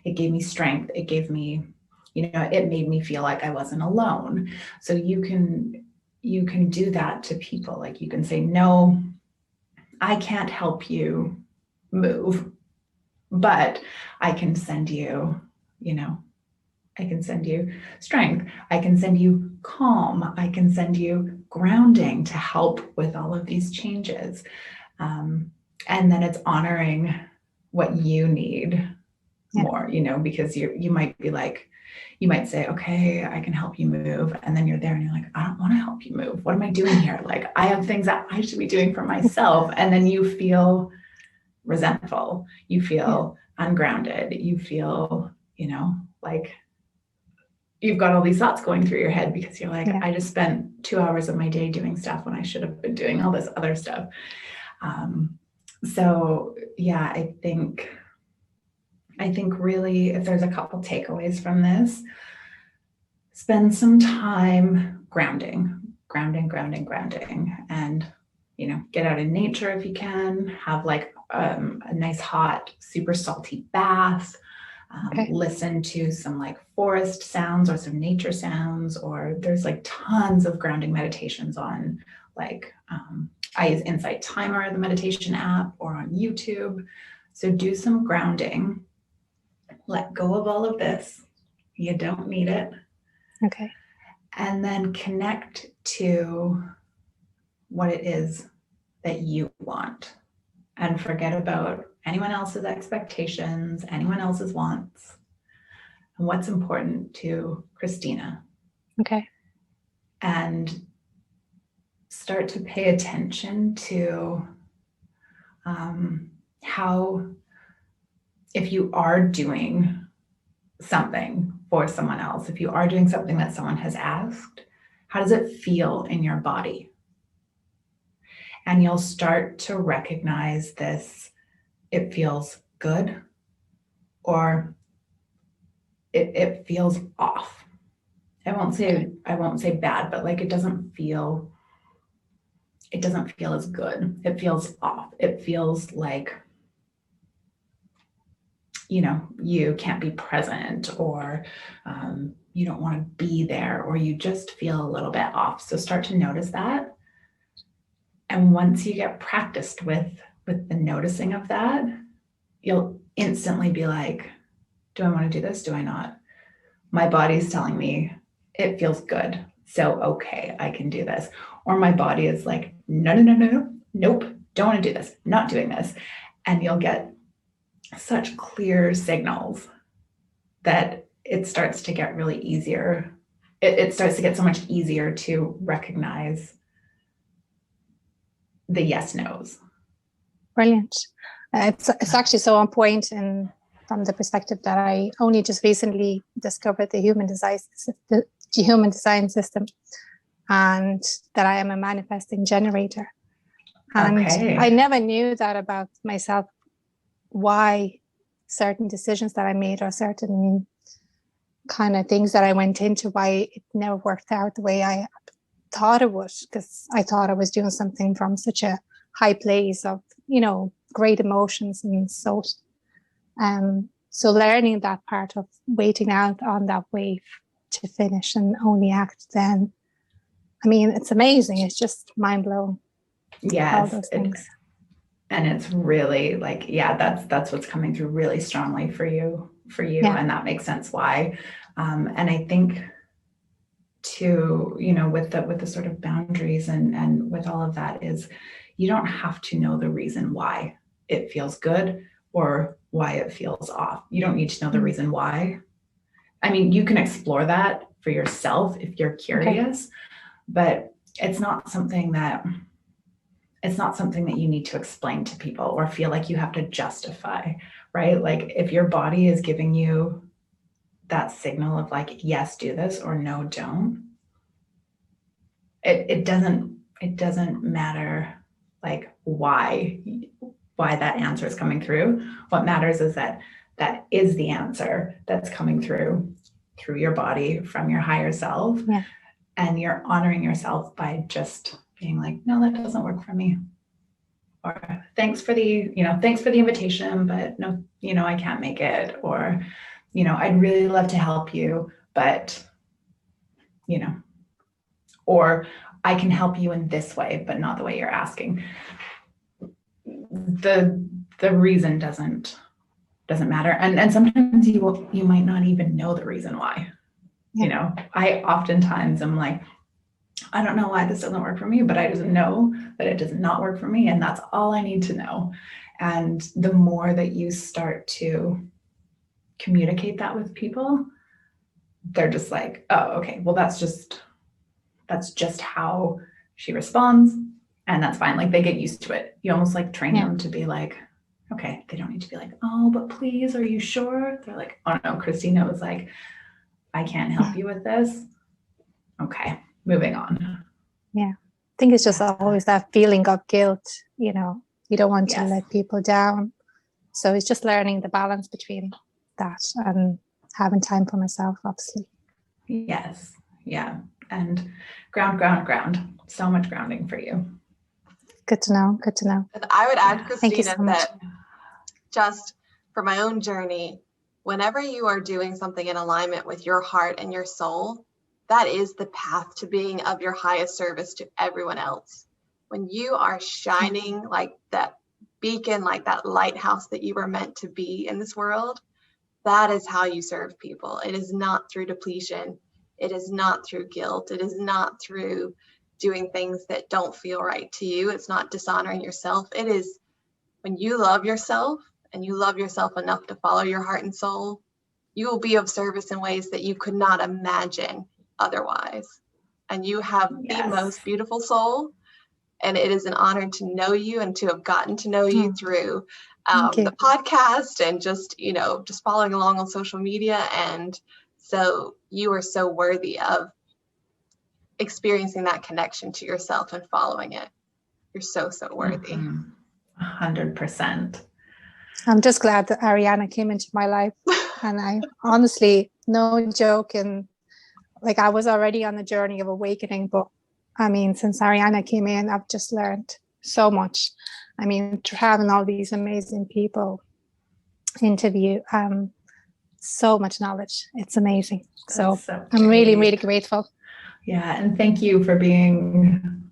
it gave me strength. It gave me, you know, it made me feel like I wasn't alone. So you can do that to people. Like you can say, no, I can't help you move, but I can send you, you know, I can send you strength. I can send you calm. I can send you grounding to help with all of these changes. And then it's honoring what you need more, you know, because you might be like, you might say, okay, I can help you move. And then you're there and you're like, I don't want to help you move. What am I doing here? Like I have things that I should be doing for myself. And then you feel resentful. You feel ungrounded. You feel, you know, like you've got all these thoughts going through your head because you're like, I just spent 2 hours of my day doing stuff when I should have been doing all this other stuff. So yeah, I think really, if there's a couple takeaways from this, spend some time grounding, and, you know, get out in nature if you can, have like a nice hot, super salty bath, listen to some like forest sounds or some nature sounds, or there's like tons of grounding meditations on like, I use Insight Timer, the meditation app, or on YouTube. So do some grounding. Let go of all of this. You don't need it. Okay. And then connect to what it is that you want and forget about anyone else's expectations, anyone else's wants, and what's important to Kristina. Okay. And start to pay attention to how, if you are doing something for someone else, if you are doing something that someone has asked, how does it feel in your body? And you'll start to recognize this, it feels good, or it feels off. I won't say bad, but like it doesn't feel as good. It feels off. It feels like, you know, you can't be present, or you don't want to be there, or you just feel a little bit off. So start to notice that. And once you get practiced with the noticing of that, you'll instantly be like, do I want to do this? Do I not? My body's telling me it feels good. So, okay, I can do this. Or my body is like, no, nope, don't want to do this, not doing this. And you'll get such clear signals that it starts to get really easier. It starts to get so much easier to recognize the yes, no's. Brilliant. It's actually so on point, and from the perspective that I only just recently discovered the human design system, and that I am a manifesting generator. And I never knew that about myself, why certain decisions that I made or certain kind of things that I went into, why it never worked out the way I thought it would, because I thought I was doing something from such a high place of, you know, great emotions. And so learning that part of waiting out on that wave to finish and only act then, I mean, it's amazing. It's just mind blowing. Yes, all those things. And it's really like, yeah, that's what's coming through really strongly for you. Yeah. And that makes sense why. And I think too, you know, with the sort of boundaries and with all of that is you don't have to know the reason why it feels good or why it feels off. You don't need to know the reason why. I mean, you can explore that for yourself if you're curious, but it's not something that you need to explain to people or feel like you have to justify, right? Like if your body is giving you that signal of like, yes, do this, or no, don't, it doesn't matter like why that answer is coming through. What matters is that is the answer that's coming through your body from your higher self. Yeah. And you're honoring yourself by just being like, no, that doesn't work for me. Or thanks for the invitation, but no, I can't make it. Or, I'd really love to help you, but, or I can help you in this way, but not the way you're asking. The reason doesn't matter. And sometimes you might not even know the reason why. Yeah. I oftentimes am like, I don't know why this doesn't work for me, but I just know that it does not work for me. And that's all I need to know. And the more that you start to communicate that with people, they're just like, oh, okay, well, that's just how she responds. And that's fine. Like they get used to it. You almost like train them to be like, okay, they don't need to be like, oh, but please, are you sure? They're like, oh no, Kristina was like, I can't help you with this. Okay, moving on. Yeah. I think it's just always that feeling of guilt, you don't want to let people down. So it's just learning the balance between that and having time for myself, obviously. Yes. Yeah. And ground. So much grounding for you. Good to know. And I would add, Kristina, Thank you so much. that just for my own journey, whenever you are doing something in alignment with your heart and your soul, that is the path to being of your highest service to everyone else. When you are shining like that beacon, like that lighthouse that you were meant to be in this world, that is how you serve people. It is not through depletion. It is not through guilt. It is not through doing things that don't feel right to you. It's not dishonoring yourself. It is when you love yourself and you love yourself enough to follow your heart and soul, you will be of service in ways that you could not imagine otherwise. And you have the most beautiful soul. And it is an honor to know you and to have gotten to know you through the podcast and just following along on social media. And so you are so worthy of experiencing that connection to yourself and following it. You're so worthy. 100%. I'm just glad that Ariana came into my life. And I honestly, no joke, and like I was already on the journey of awakening, but I mean, since Ariana came in, I've just learned so much. I mean, having all these amazing people interview, so much knowledge. It's amazing. So I'm really grateful. Yeah. And thank you for being,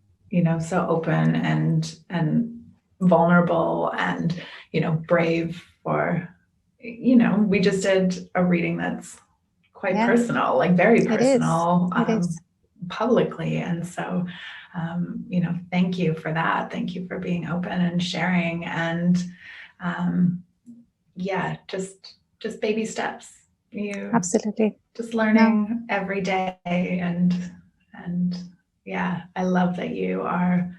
so open and vulnerable and, brave for, we just did a reading that's quite personal, like very personal, it is. Publicly. And so, thank you for that. Thank you for being open and sharing and, just baby steps. Absolutely. Just learning every day. And I love that you are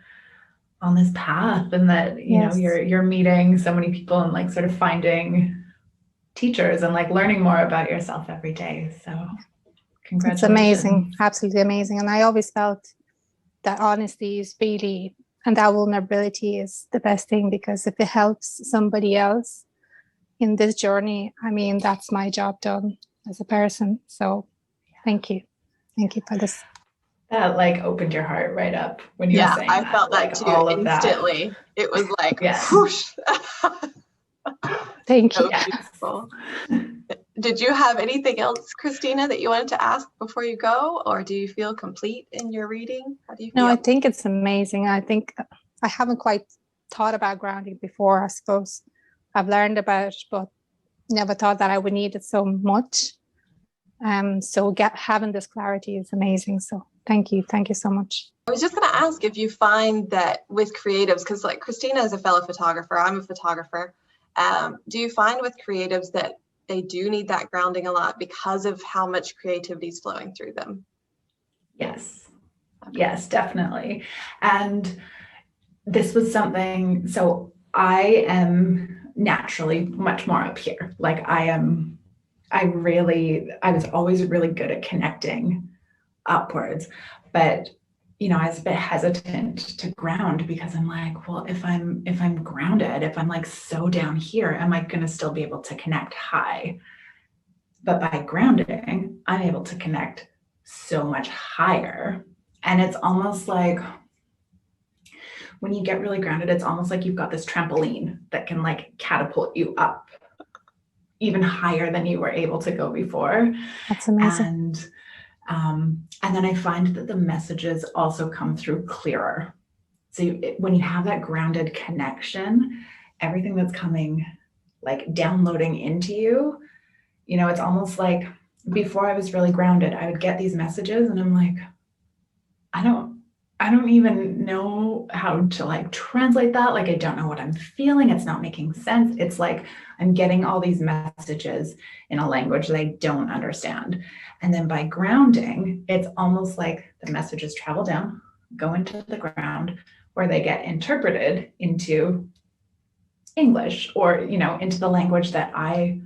on this path and that, you're meeting so many people and like sort of finding teachers and like learning more about yourself every day. So congratulations. It's amazing. Absolutely amazing. And I always felt that honesty is really, and that vulnerability is the best thing, because if it helps somebody else in this journey, I mean, that's my job done as a person. So thank you. Thank you for this. That like opened your heart right up when you were saying that. I felt that like, too all of instantly. That. It was like, whoosh. Thank you. Beautiful. Did you have anything else, Kristina, that you wanted to ask before you go, or do you feel complete in your reading? How do you feel? No, I think it's amazing. I think I haven't quite thought about grounding before, I suppose. I've learned about it, but never thought that I would need it so much. So having this clarity is amazing. So thank you so much. I was just going to ask if you find that with creatives, because like Kristina is a fellow photographer, I'm a photographer. Do you find with creatives that they do need that grounding a lot because of how much creativity is flowing through them? Yes. Yes, definitely. And this was something, so I am naturally much more up here. Like I was always really good at connecting upwards, but I was a bit hesitant to ground because I'm like, well, if I'm grounded, if I'm like so down here, am I going to still be able to connect high? But by grounding, I'm able to connect so much higher. And it's almost like when you get really grounded, it's almost like you've got this trampoline that can like catapult you up even higher than you were able to go before. That's amazing. And then I find that the messages also come through clearer. So when you have that grounded connection, everything that's coming, like downloading into you, it's almost like before I was really grounded, I would get these messages and I'm like, I don't even know how to like translate that. Like, I don't know what I'm feeling. It's not making sense. It's like I'm getting all these messages in a language that I don't understand. And then by grounding, it's almost like the messages travel down, go into the ground, where they get interpreted into English or, into the language that I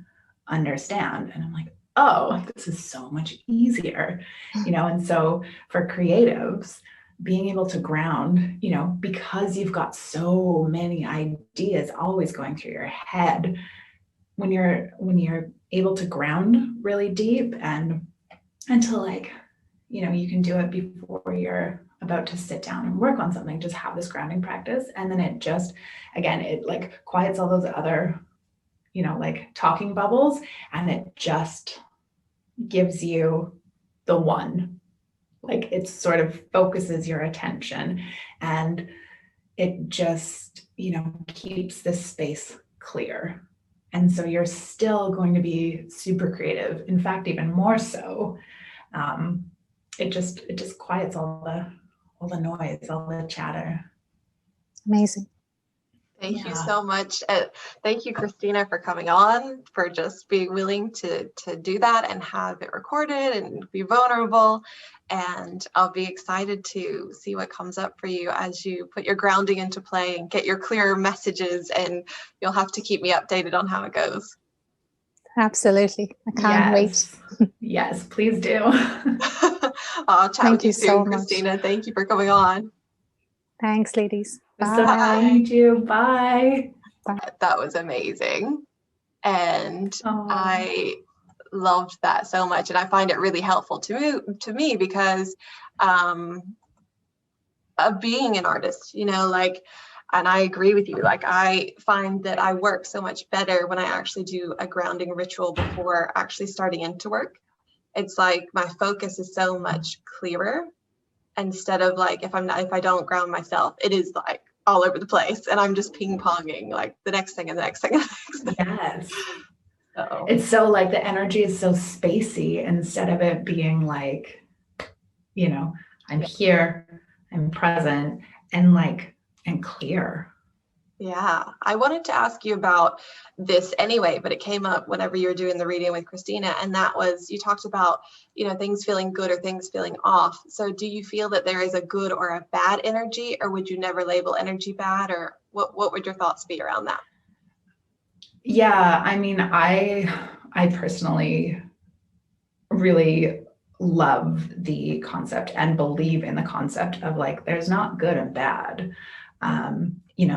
understand. And I'm like, oh, this is so much easier, and so for creatives, being able to ground, because you've got so many ideas always going through your head, when you're able to ground really deep and until like, you can do it before you're about to sit down and work on something, just have this grounding practice. And then it just, again, it like quiets all those other, like talking bubbles, and it just gives you the one. Like it sort of focuses your attention and it just, keeps this space clear. And so you're still going to be super creative. In fact, even more so. It just quiets all the noise, all the chatter. Amazing. Thank you so much. Thank you, Kristina, for coming on, for just being willing to do that and have it recorded and be vulnerable. And I'll be excited to see what comes up for you as you put your grounding into play and get your clearer messages. And you'll have to keep me updated on how it goes. Absolutely. I can't wait. Yes, please do. I'll chat with you soon, Kristina. Thank you for coming on. Thanks, ladies. Bye. So nice to meet you. Bye. That was amazing. And I loved that so much. And I find it really helpful to me because of being an artist, and I agree with you. Like, I find that I work so much better when I actually do a grounding ritual before actually starting into work. It's like my focus is so much clearer instead of like if I don't ground myself, it is like all over the place and I'm just ping-ponging like the next thing and the next thing and the next thing. Yes. So. It's so like the energy is so spacey instead of it being like, I'm here, I'm present and clear. Yeah, I wanted to ask you about this anyway, but it came up whenever you were doing the reading with Kristina, and that was, you talked about, things feeling good or things feeling off. So do you feel that there is a good or a bad energy, or would you never label energy bad, or what would your thoughts be around that? Yeah, I mean, I personally really love the concept and believe in the concept of like, there's not good and bad.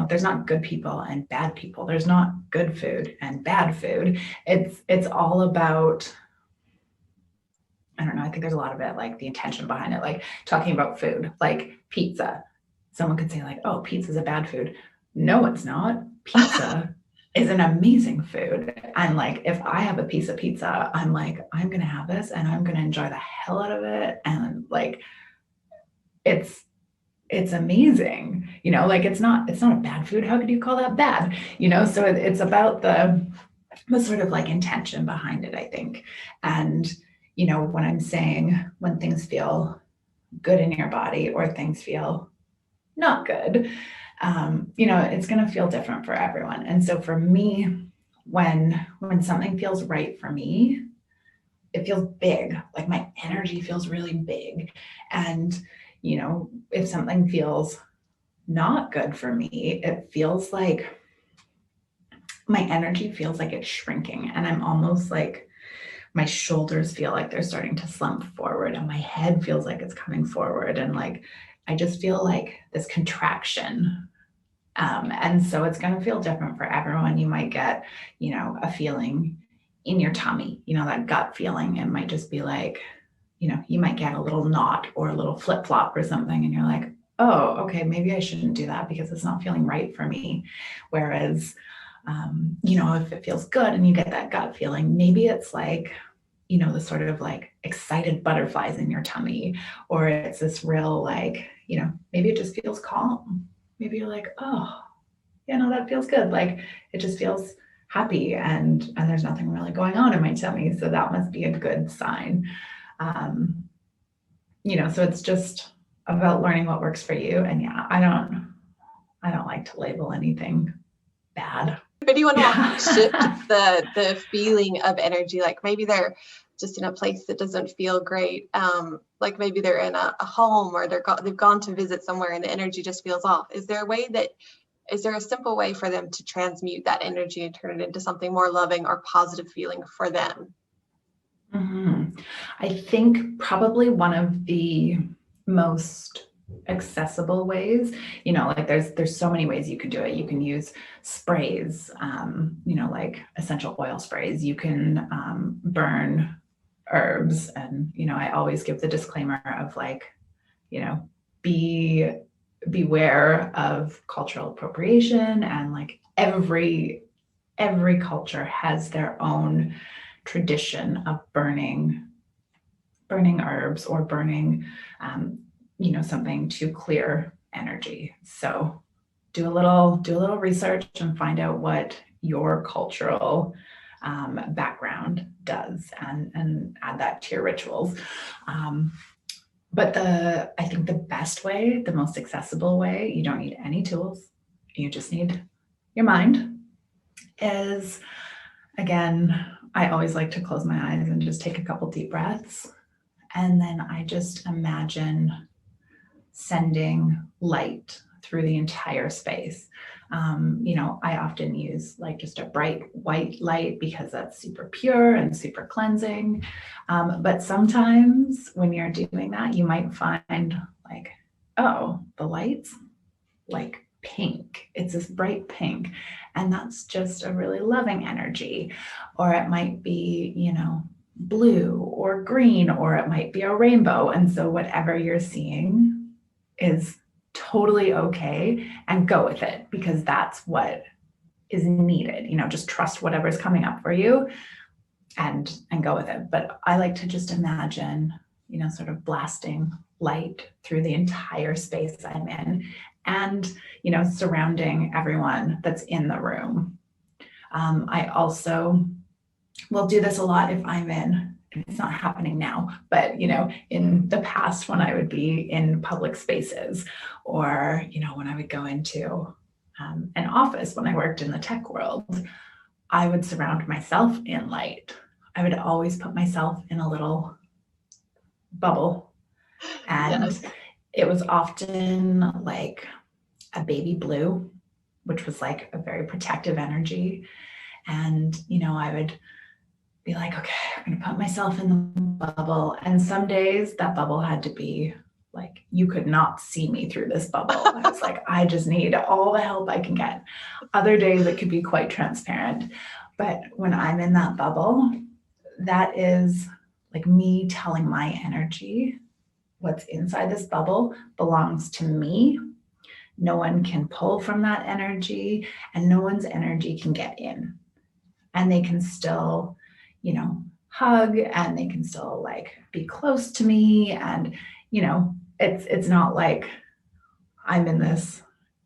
There's not good people and bad people. There's not good food and bad food. It's all about, I don't know, I think there's a lot of it, like the intention behind it, like talking about food, like pizza. Someone could say like, oh, pizza's a bad food. No, it's not. Pizza is an amazing food. And like, if I have a piece of pizza, I'm like, I'm going to have this and I'm going to enjoy the hell out of it. And like, it's it's amazing, like it's not a bad food. How could you call that bad? So it's about the sort of like intention behind it, I think. And, when I'm saying when things feel good in your body or things feel not good, it's going to feel different for everyone. And so for me, when something feels right for me, it feels big, like my energy feels really big. And, if something feels not good for me, it feels like my energy feels like it's shrinking, and I'm almost like my shoulders feel like they're starting to slump forward, and my head feels like it's coming forward, and like I just feel like this contraction. And so it's going to feel different for everyone. You might get, a feeling in your tummy, that gut feeling. It might just be like, you might get a little knot or a little flip flop or something, and you're like, oh, okay, maybe I shouldn't do that because it's not feeling right for me. Whereas, if it feels good and you get that gut feeling, maybe it's like, the sort of like excited butterflies in your tummy, or it's this real like, maybe it just feels calm. Maybe you're like, oh, that feels good. Like it just feels happy, and there's nothing really going on in my tummy. So that must be a good sign. So it's just about learning what works for you. And yeah, I don't like to label anything bad. If anyone wants to shift the feeling of energy, like maybe they're just in a place that doesn't feel great, like maybe they're in a home, or they've gone to visit somewhere and the energy just feels off. Is there a simple way for them to transmute that energy and turn it into something more loving or positive feeling for them? Mm-hmm. I think probably one of the most accessible ways, like there's so many ways you can do it. You can use sprays, like essential oil sprays. You can burn herbs, and I always give the disclaimer of like, beware of cultural appropriation, and like every culture has their own tradition of burning herbs or burning something to clear energy. So do a little research and find out what your cultural background does, and add that to your rituals. But I think the best way, the most accessible way, you don't need any tools, you just need your mind, is, again, I always like to close my eyes and just take a couple deep breaths. And then I just imagine sending light through the entire space. I often use like just a bright white light because that's super pure and super cleansing. But sometimes when you're doing that, you might find like, oh, the light's like pink. It's this bright pink. And that's just a really loving energy. Or it might be, blue or green, or it might be a rainbow. And so whatever you're seeing is totally okay, and go with it, because that's what is needed. Just trust whatever's coming up for you and go with it. But I like to just imagine, sort of blasting light through the entire space I'm in, and, surrounding everyone that's in the room. I also will do this a lot if I'm in, it's not happening now, but, in the past when I would be in public spaces, or, when I would go into an office when I worked in the tech world, I would surround myself in light. I would always put myself in a little bubble. And yes, it was often like a baby blue, which was like a very protective energy. And, I would be like, okay, I'm going to put myself in the bubble. And some days that bubble had to be like, you could not see me through this bubble. I was like, I just need all the help I can get. Other days it could be quite transparent. But when I'm in that bubble, that is like me telling my energy, what's inside this bubble belongs to me. No one can pull from that energy, and no one's energy can get in. And they can still, hug, and they can still like be close to me. And, it's not like I'm in this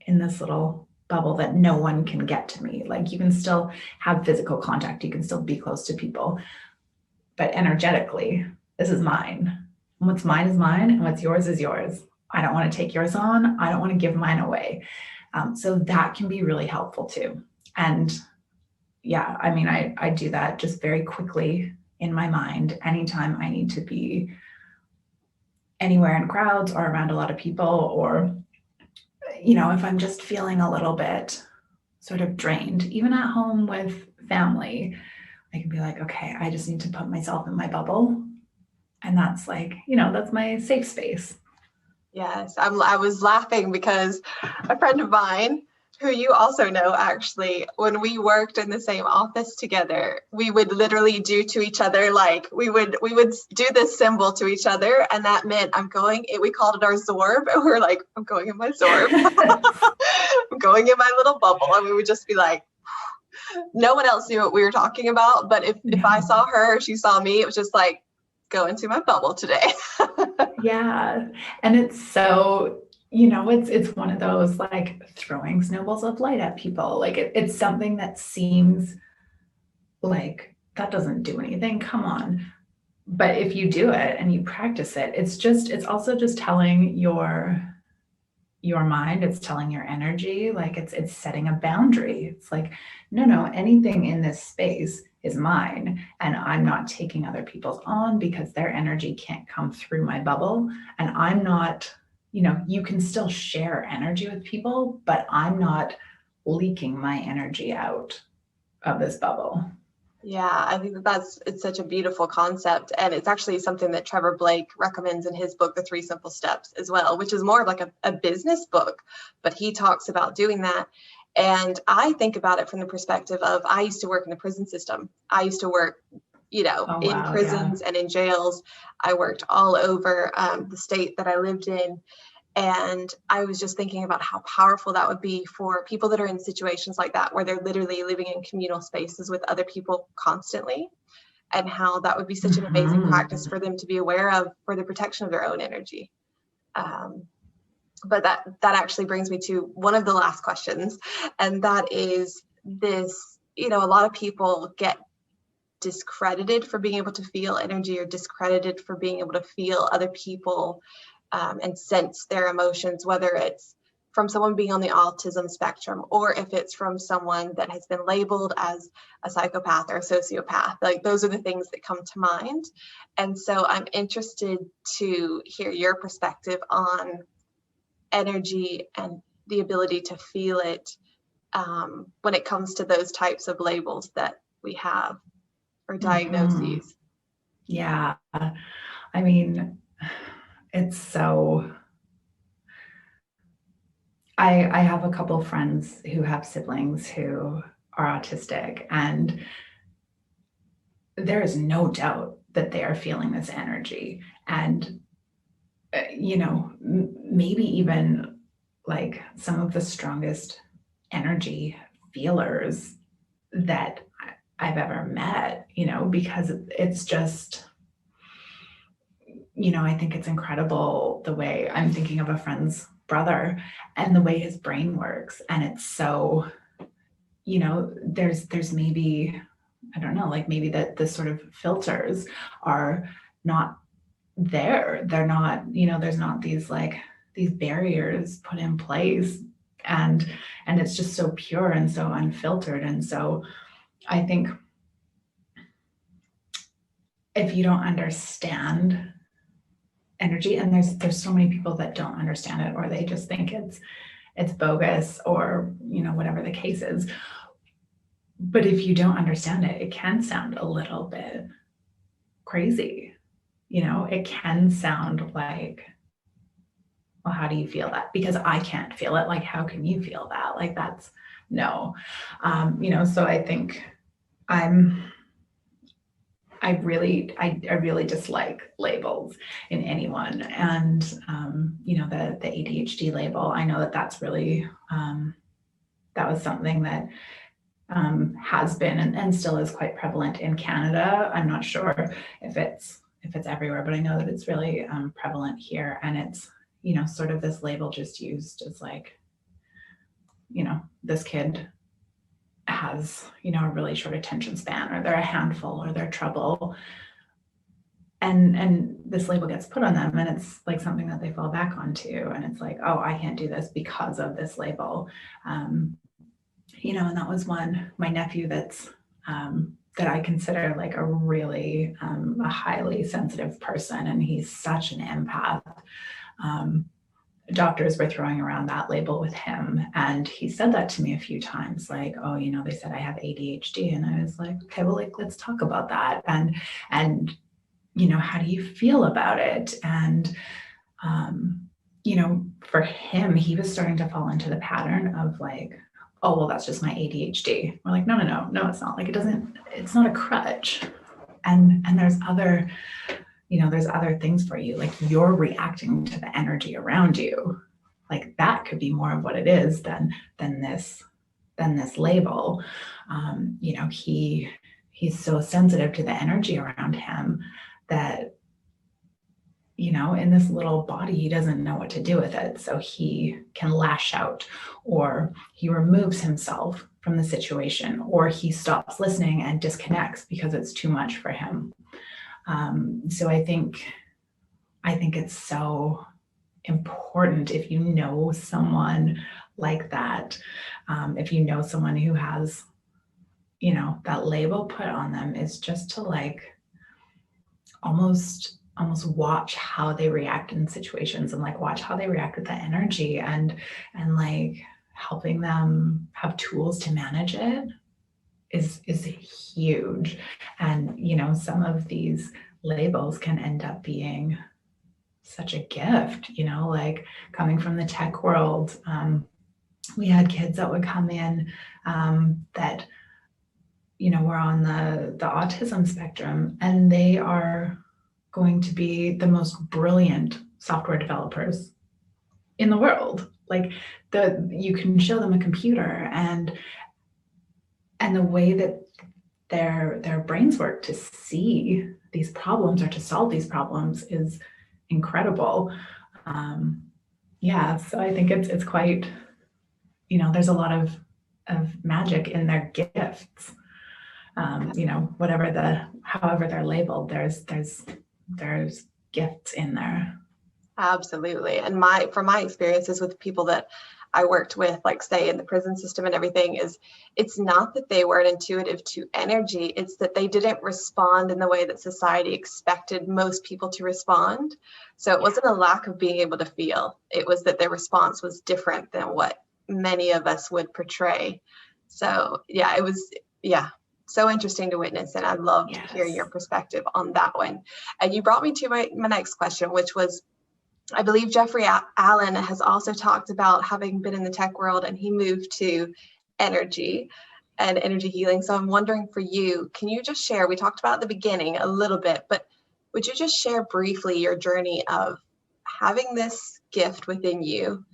little bubble that no one can get to me. Like, you can still have physical contact, you can still be close to people, but energetically, this is mine. And what's mine is mine, and what's yours is yours. I don't want to take yours on. I don't want to give mine away. So that can be really helpful too. And yeah, I mean, I do that just very quickly in my mind anytime I need to be anywhere in crowds or around a lot of people, or, you know, if I'm just feeling a little bit sort of drained, even at home with family, I can be like, okay, I just need to put myself in my bubble. And that's like, you know, that's my safe space. Yes, I was laughing because a friend of mine, who you also know, actually, when we worked in the same office together, we would literally do to each other, like we would do this symbol to each other, and that meant we called it our Zorb, and we were like, I'm going in my Zorb. I'm going in my little bubble, and we would just be like, no one else knew what we were talking about, but if I saw her or she saw me, it was just like, go into my bubble today. Yeah. And it's so, you know, it's one of those like throwing snowballs of light at people. Like it's something that seems like that doesn't do anything. Come on. But if you do it and you practice it, it's also just telling your mind, it's telling your energy, like it's setting a boundary. It's like, no, anything in this space is mine, and I'm not taking other people's on because their energy can't come through my bubble. And I'm not, you know, you can still share energy with people, but I'm not leaking my energy out of this bubble. Yeah, I think it's such a beautiful concept. And it's actually something that Trevor Blake recommends in his book, The 3 Simple Steps, as well, which is more of like a business book, but he talks about doing that. And I think about it from the perspective of, I used to work in the prison system. I used to work, you know, in prisons and in jails. I worked all over the state that I lived in. And I was just thinking about how powerful that would be for people that are in situations like that, where they're literally living in communal spaces with other people constantly, and how that would be such an amazing practice for them to be aware of for the protection of their own energy. But that actually brings me to one of the last questions, and that is this, you know, a lot of people get discredited for being able to feel energy, or discredited for being able to feel other people and sense their emotions, whether it's from someone being on the autism spectrum, or if it's from someone that has been labeled as a psychopath or a sociopath. Like, those are the things that come to mind. And so I'm interested to hear your perspective on energy and the ability to feel it when it comes to those types of labels that we have, or diagnoses. Yeah, I mean, it's so, I have a couple of friends who have siblings who are autistic, and there is no doubt that they are feeling this energy. And, you know, maybe even like some of the strongest energy feelers that I've ever met, you know, because it's just, you know, I think it's incredible the way, I'm thinking of a friend's brother and the way his brain works. And it's so, you know, there's maybe, I don't know, like maybe that the sort of filters are not there. They're not, you know, there's not these barriers put in place, and it's just so pure and so unfiltered. And so I think if you don't understand energy, and there's so many people that don't understand it, or they just think it's bogus, or, you know, whatever the case is. But if you don't understand it, it can sound a little bit crazy. You know, it can sound like, well, how do you feel that? Because I can't feel it. Like, how can you feel that? Like, that's no. You know, so I think I really dislike labels in anyone. And, you know, the ADHD label, I know that's really, that was something that has been and still is quite prevalent in Canada. I'm not sure if it's everywhere, but I know that it's really prevalent here. And it's, you know, sort of this label just used as like, you know, this kid has, you know, a really short attention span, or they're a handful, or they're trouble. And this label gets put on them, and it's like something that they fall back onto. And it's like, oh, I can't do this because of this label. You know, and that was one, my nephew that's, that I consider like a really, a highly sensitive person. And he's such an empath. Doctors were throwing around that label with him. And he said that to me a few times, like, oh, you know, they said I have ADHD. And I was like, okay, well, like, let's talk about that. And, you know, how do you feel about it? And, you know, for him, he was starting to fall into the pattern of like, oh, well, that's just my ADHD. We're like, no, it's not. Like, it's not a crutch. And there's other, you know, there's other things for you. Like, you're reacting to the energy around you. Like, that could be more of what it is than this label. You know, he's so sensitive to the energy around him that, you know, in this little body, he doesn't know what to do with it. So he can lash out, or he removes himself from the situation, or he stops listening and disconnects because it's too much for him. So I think it's so important, if you know someone like that, if you know someone who has, you know, that label put on them, is just to like almost watch how they react in situations, and like watch how they react with the energy, and like helping them have tools to manage it is huge. And, you know, some of these labels can end up being such a gift, you know, like coming from the tech world. We had kids that would come in that, you know, were on the autism spectrum, and they are going to be the most brilliant software developers in the world. Like, you can show them a computer, and the way that their brains work to see these problems or to solve these problems is incredible. Yeah, so I think it's quite, you know, there's a lot of magic in their gifts. You know, however they're labeled, there's gifts in there. Absolutely. And from my experiences with people that I worked with, like say in the prison system and everything, is it's not that they weren't intuitive to energy, it's that they didn't respond in the way that society expected most people to respond. So it wasn't a lack of being able to feel, it was that their response was different than what many of us would portray. So yeah, it was, so interesting to witness, and I loved hearing your perspective on that one. And you brought me to my next question, which was, I believe Jeffrey Allen has also talked about having been in the tech world, and he moved to energy and energy healing. So I'm wondering for you, can you just share, we talked about at the beginning a little bit, but would you just share briefly your journey of having this gift within you,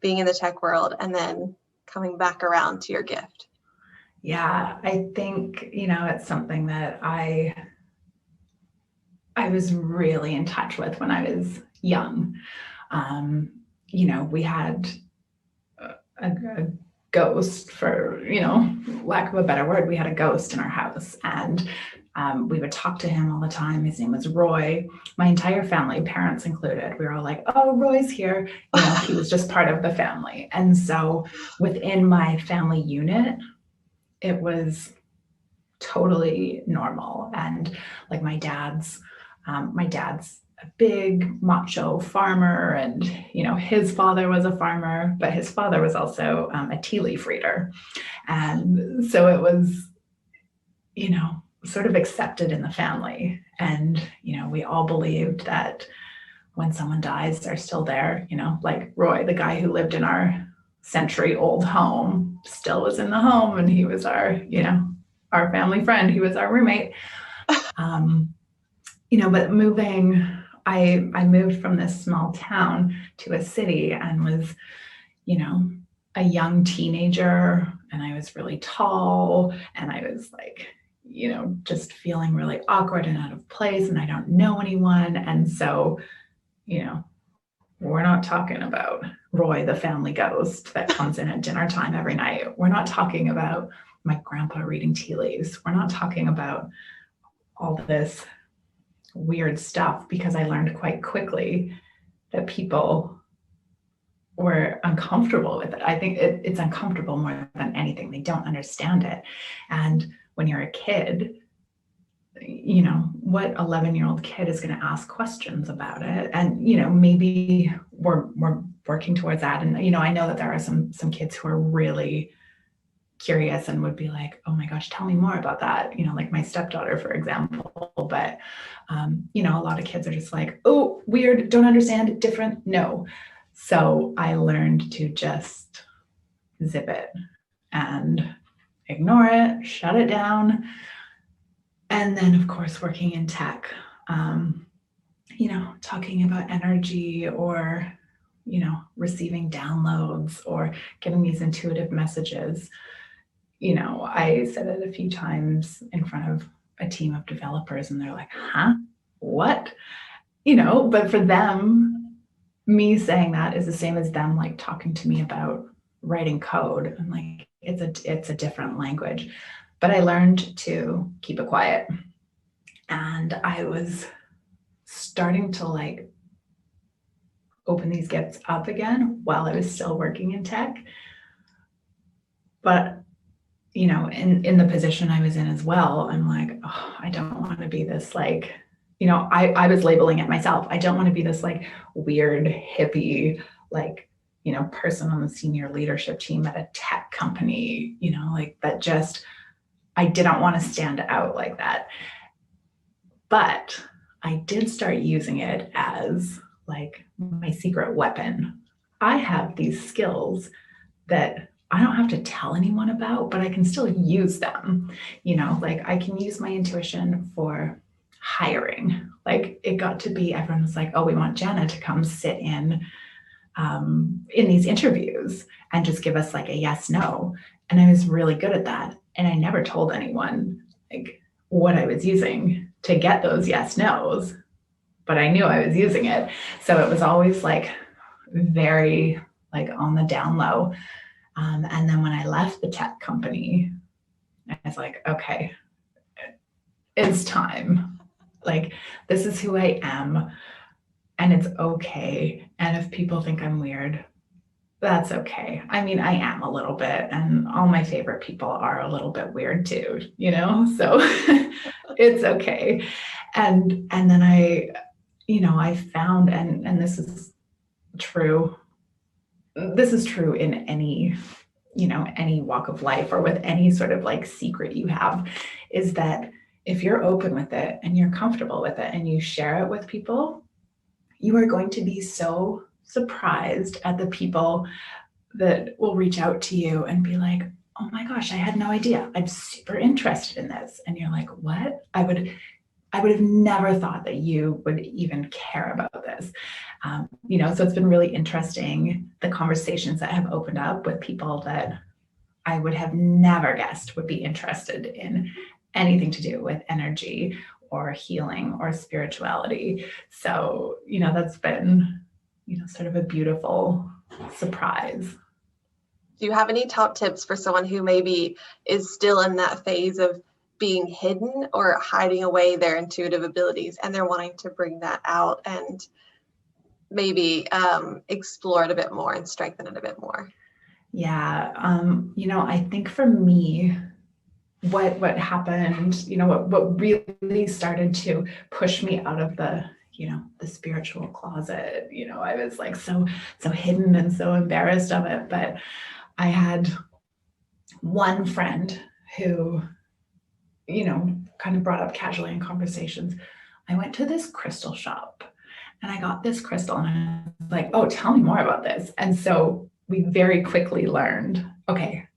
being in the tech world, and then coming back around to your gift? Yeah, I think, you know, it's something that I was really in touch with when I was young. You know, we had a ghost, for, you know, lack of a better word, we had a ghost in our house, and we would talk to him all the time. His name was Roy. My entire family, parents included, we were all like, oh, Roy's here. You know, he was just part of the family. And so within my family unit, it was totally normal. And like my dad's a big macho farmer, and, you know, his father was a farmer, but his father was also a tea leaf reader. And so it was, you know, sort of accepted in the family. And, you know, we all believed that when someone dies, they're still there, you know, like Roy, the guy who lived in our century-old home, still was in the home, and he was our, you know, our family friend. He was our roommate. You know, but I moved from this small town to a city, and was, you know, a young teenager, and I was really tall, and I was like, you know, just feeling really awkward and out of place, and I don't know anyone. And so, you know, we're not talking about Roy, the family ghost that comes in at dinner time every night. We're not talking about my grandpa reading tea leaves. We're not talking about all this weird stuff, because I learned quite quickly that people were uncomfortable with it. I think it's uncomfortable more than anything. They don't understand it. And when you're a kid, you know, what 11-year-old kid is going to ask questions about it? And, you know, maybe we're working towards that. And, you know, I know that there are some kids who are really curious and would be like, oh my gosh, tell me more about that. You know, like my stepdaughter, for example. But, you know, a lot of kids are just like, oh, weird, don't understand, different, no. So I learned to just zip it and ignore it, shut it down. And then, of course, working in tech, you know, talking about energy, or, you know, receiving downloads or getting these intuitive messages. You know, I said it a few times in front of a team of developers, and they're like, huh, what? You know, but for them, me saying that is the same as them like talking to me about writing code. And like, it's a different language. But I learned to keep it quiet. And I was starting to like open these gifts up again while I was still working in tech. But, you know, in the position I was in as well, I'm like, oh, I don't want to be this like, you know, I was labeling it myself. I don't want to be this like weird hippie, like, you know, person on the senior leadership team at a tech company, you know, like that just, I didn't want to stand out like that. But I did start using it as like my secret weapon. I have these skills that I don't have to tell anyone about, but I can still use them. You know, like I can use my intuition for hiring. Like it got to be, everyone was like, oh, we want Jana to come sit in these interviews and just give us like a yes, no. And I was really good at that. And I never told anyone like what I was using to get those yes, no's, but I knew I was using it. So it was always like very like on the down low. And then when I left the tech company, I was like, okay, it's time. Like, this is who I am, and it's okay. And if people think I'm weird, that's okay. I mean, I am a little bit, and all my favorite people are a little bit weird too, you know? So it's okay. And then I, you know, I found, and this is true. This is true in any, you know, any walk of life or with any sort of like secret you have, is that if you're open with it and you're comfortable with it and you share it with people, you are going to be so surprised at the people that will reach out to you and be like, oh my gosh, I had no idea. I'm super interested in this. And you're like, what? I would have never thought that you would even care about this. You know, so it's been really interesting, the conversations that have opened up with people that I would have never guessed would be interested in anything to do with energy or healing or spirituality. So, you know, that's been, you know, sort of a beautiful surprise. Do you have any top tips for someone who maybe is still in that phase of being hidden or hiding away their intuitive abilities, and they're wanting to bring that out and maybe explore it a bit more and strengthen it a bit more? Yeah, you know, I think for me, what happened, you know, what really started to push me out of the, you know, the spiritual closet, you know, I was like so hidden and so embarrassed of it. But I had one friend who, you know, kind of brought up casually in conversations, I went to this crystal shop and I got this crystal, and I was like, oh, tell me more about this. And so we very quickly learned, okay,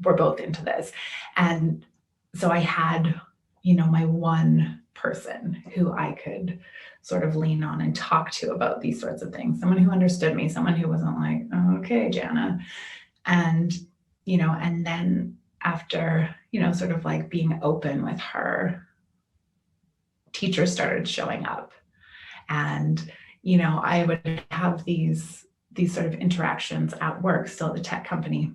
we're both into this. And so I had, you know, my one person who I could sort of lean on and talk to about these sorts of things, someone who understood me, someone who wasn't like, oh, okay, Jana. And, you know, and then after, you know, sort of like being open with her, teachers started showing up. And, you know, I would have these sort of interactions at work, still at the tech company,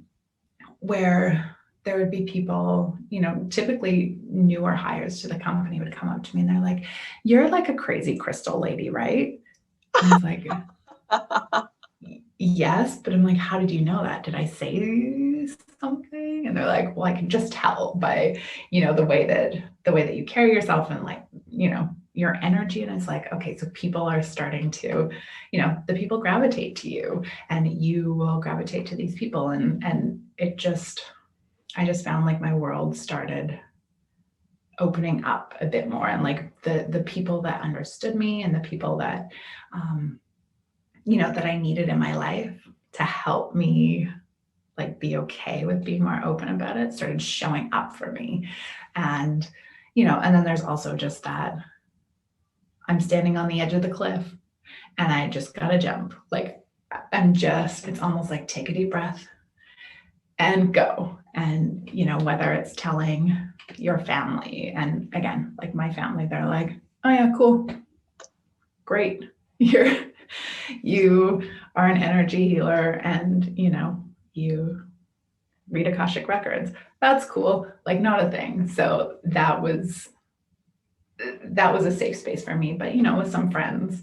where there would be people, you know, typically newer hires to the company would come up to me and they're like, "You're like a crazy crystal lady, right?" And I was like, "Yes," but I'm like, "How did you know that? Did I say something?" And they're like, "Well, I can just tell by, you know, the way that you carry yourself and, like, you know, your energy." And it's like, okay, so people are starting to, you know, the people gravitate to you and you will gravitate to these people. And it just, I just found like my world started opening up a bit more, and like the people that understood me and the people that, you know, that I needed in my life to help me like be okay with being more open about it started showing up for me. And, you know, and then there's also just that I'm standing on the edge of the cliff and I just gotta jump. Like it's almost like take a deep breath and go. And, you know, whether it's telling your family, and again, like my family, they're like, "Oh yeah, cool. Great. You are an energy healer and, you know, you read Akashic records. That's cool." Like, not a thing. So that was a safe space for me. But, you know, with some friends,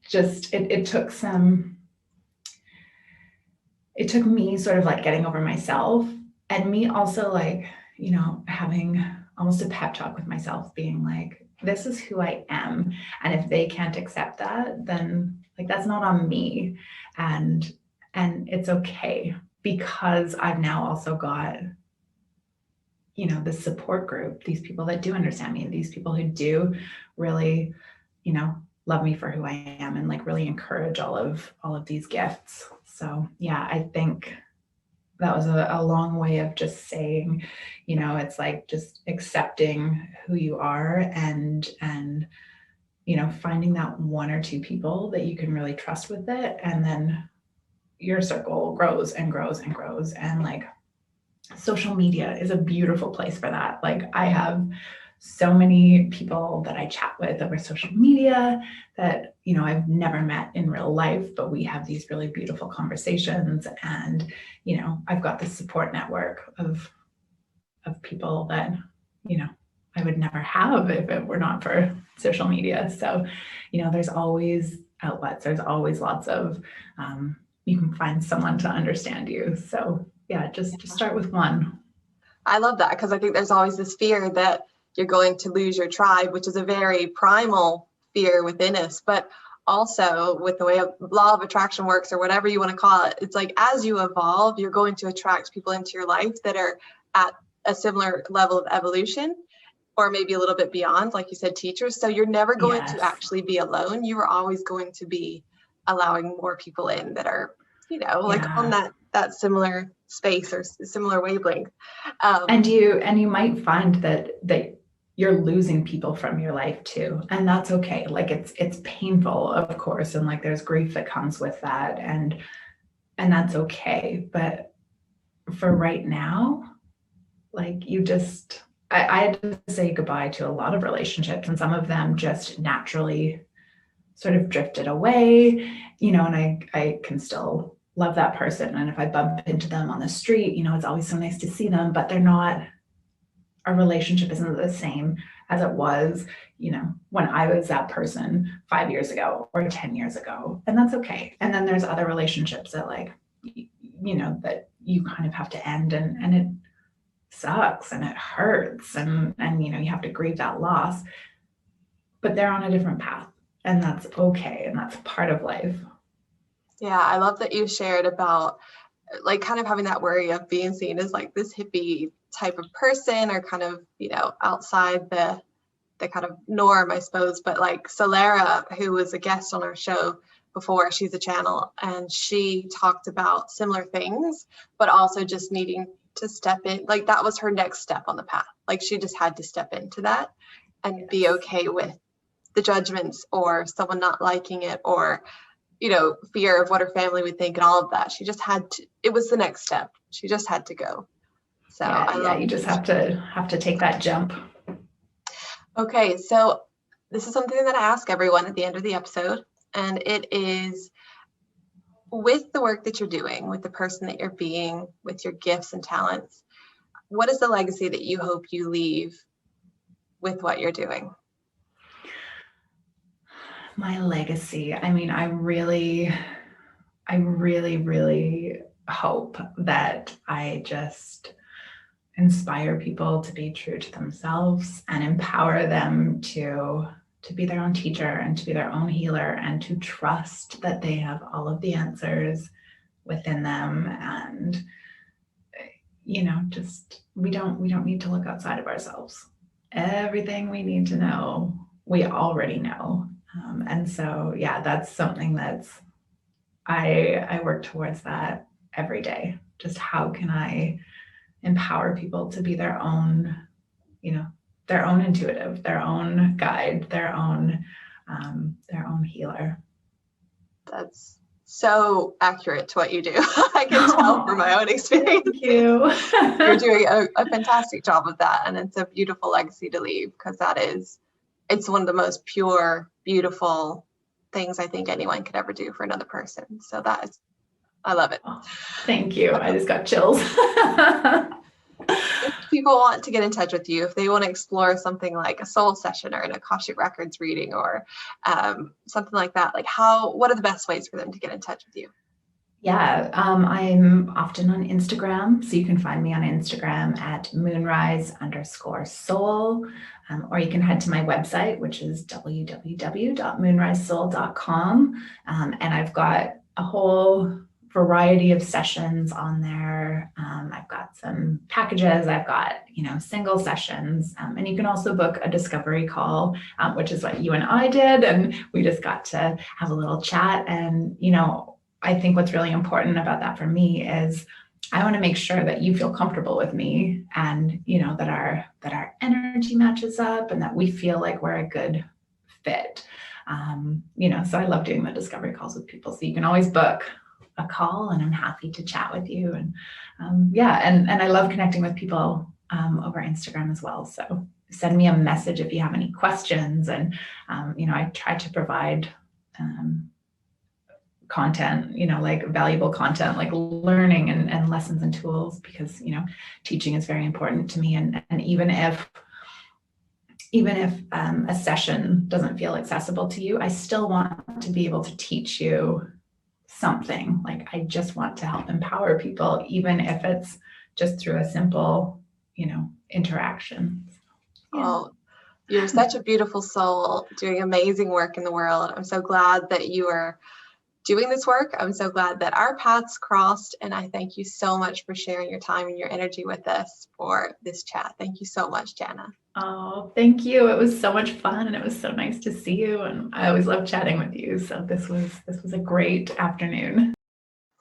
just it took me sort of like getting over myself, and me also like, you know, having almost a pep talk with myself, being like, this is who I am. And if they can't accept that, then like that's not on me. And it's okay, because I've now also got, you know, this support group, these people that do understand me, these people who do really, you know, love me for who I am and like really encourage all of these gifts. So yeah, I think that was a long way of just saying, you know, it's like just accepting who you are and, you know, finding that one or two people that you can really trust with it. And then your circle grows and grows and grows. And like social media is a beautiful place for that. Like I have so many people that I chat with over social media that, you know, I've never met in real life, but we have these really beautiful conversations. And, you know, I've got this support network of people that, you know, I would never have if it were not for social media. So, you know, there's always outlets. There's always lots of, you can find someone to understand you. So yeah, just start with one. I love that, because I think there's always this fear that you're going to lose your tribe, which is a very primal fear within us. But also with the way law of attraction works, or whatever you want to call it, it's like as you evolve, you're going to attract people into your life that are at a similar level of evolution, or maybe a little bit beyond, like you said, teachers. So you're never going to actually be alone. You are always going to be allowing more people in that are, you know, like on that similar space or similar wavelength. And you might find that you're losing people from your life too. And that's okay. Like it's painful, of course. And like there's grief that comes with that. And that's okay. But for right now, like I had to say goodbye to a lot of relationships, and some of them just naturally sort of drifted away, you know, and I can still love that person. And if I bump into them on the street, you know, it's always so nice to see them, but our relationship isn't the same as it was, you know, when I was that person 5 years ago or 10 years ago. And that's okay. And then there's other relationships that like, you know, that you kind of have to end, and it sucks and it hurts. And, you know, you have to grieve that loss, but they're on a different path, and that's okay. And that's part of life. Yeah, I love that you shared about like kind of having that worry of being seen as like this hippie type of person, or kind of, you know, outside the kind of norm, I suppose. But like Solera, who was a guest on our show before, she's a channel, and she talked about similar things, but also just needing to step in. Like that was her next step on the path. Like she just had to step into that and be okay with the judgments or someone not liking it, or, you know, fear of what her family would think and all of that. She just had to, it was the next step. She just had to go. So yeah, you just have to take that jump. Okay. So this is something that I ask everyone at the end of the episode, and it is, with the work that you're doing, with the person that you're being, with your gifts and talents, what is the legacy that you hope you leave with what you're doing? My legacy. I mean, I really hope that I just inspire people to be true to themselves and empower them to be their own teacher and to be their own healer and to trust that they have all of the answers within them. And, you know, just we don't need to look outside of ourselves. Everything we need to know, we already know. And so, yeah, that's something that's, I work towards that every day. Just how can I empower people to be their own, you know, their own intuitive, their own guide, their own healer. That's so accurate to what you do. I can tell from my own experience. Thank you. You're doing a fantastic job of that, and it's a beautiful legacy to leave, because it's one of the most pure, beautiful things I think anyone could ever do for another person. So I love it. Oh, thank you. I just got chills. If people want to get in touch with you, if they want to explore something like a soul session or an Akashic Records reading or something like that, like what are the best ways for them to get in touch with you? Yeah, I'm often on Instagram, so you can find me on Instagram at moonrise_soul, or you can head to my website, which is www.moonrisesoul.com, and I've got a whole variety of sessions on there. I've got some packages, I've got, single sessions, and you can also book a discovery call, which is what you and I did, and we just got to have a little chat. And, I think what's really important about that for me is I want to make sure that you feel comfortable with me, and, that our energy matches up and that we feel like we're a good fit. So I love doing the discovery calls with people. So you can always book a call, and I'm happy to chat with you. And and I love connecting with people over Instagram as well. So send me a message if you have any questions. And I try to provide content, like valuable content, like learning and lessons and tools, because teaching is very important to me. And even if a session doesn't feel accessible to you, I still want to be able to teach you something. Like, I just want to help empower people, even if it's just through a simple, interaction. Yeah. Oh, you're such a beautiful soul doing amazing work in the world. I'm so glad that you are doing this work. I'm so glad that our paths crossed, and I thank you so much for sharing your time and your energy with us for this chat. Thank you so much, Jana. Oh, thank you. It was so much fun, and it was so nice to see you, and I always love chatting with you. So this was a great afternoon.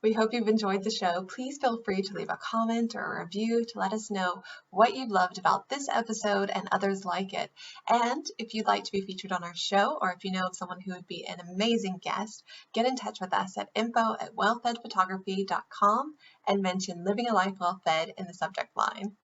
We hope you've enjoyed the show. Please feel free to leave a comment or a review to let us know what you loved about this episode and others like it. And if you'd like to be featured on our show, or if you know of someone who would be an amazing guest, get in touch with us at info@wellfedphotography.com and mention Living a Life Well Fed in the subject line.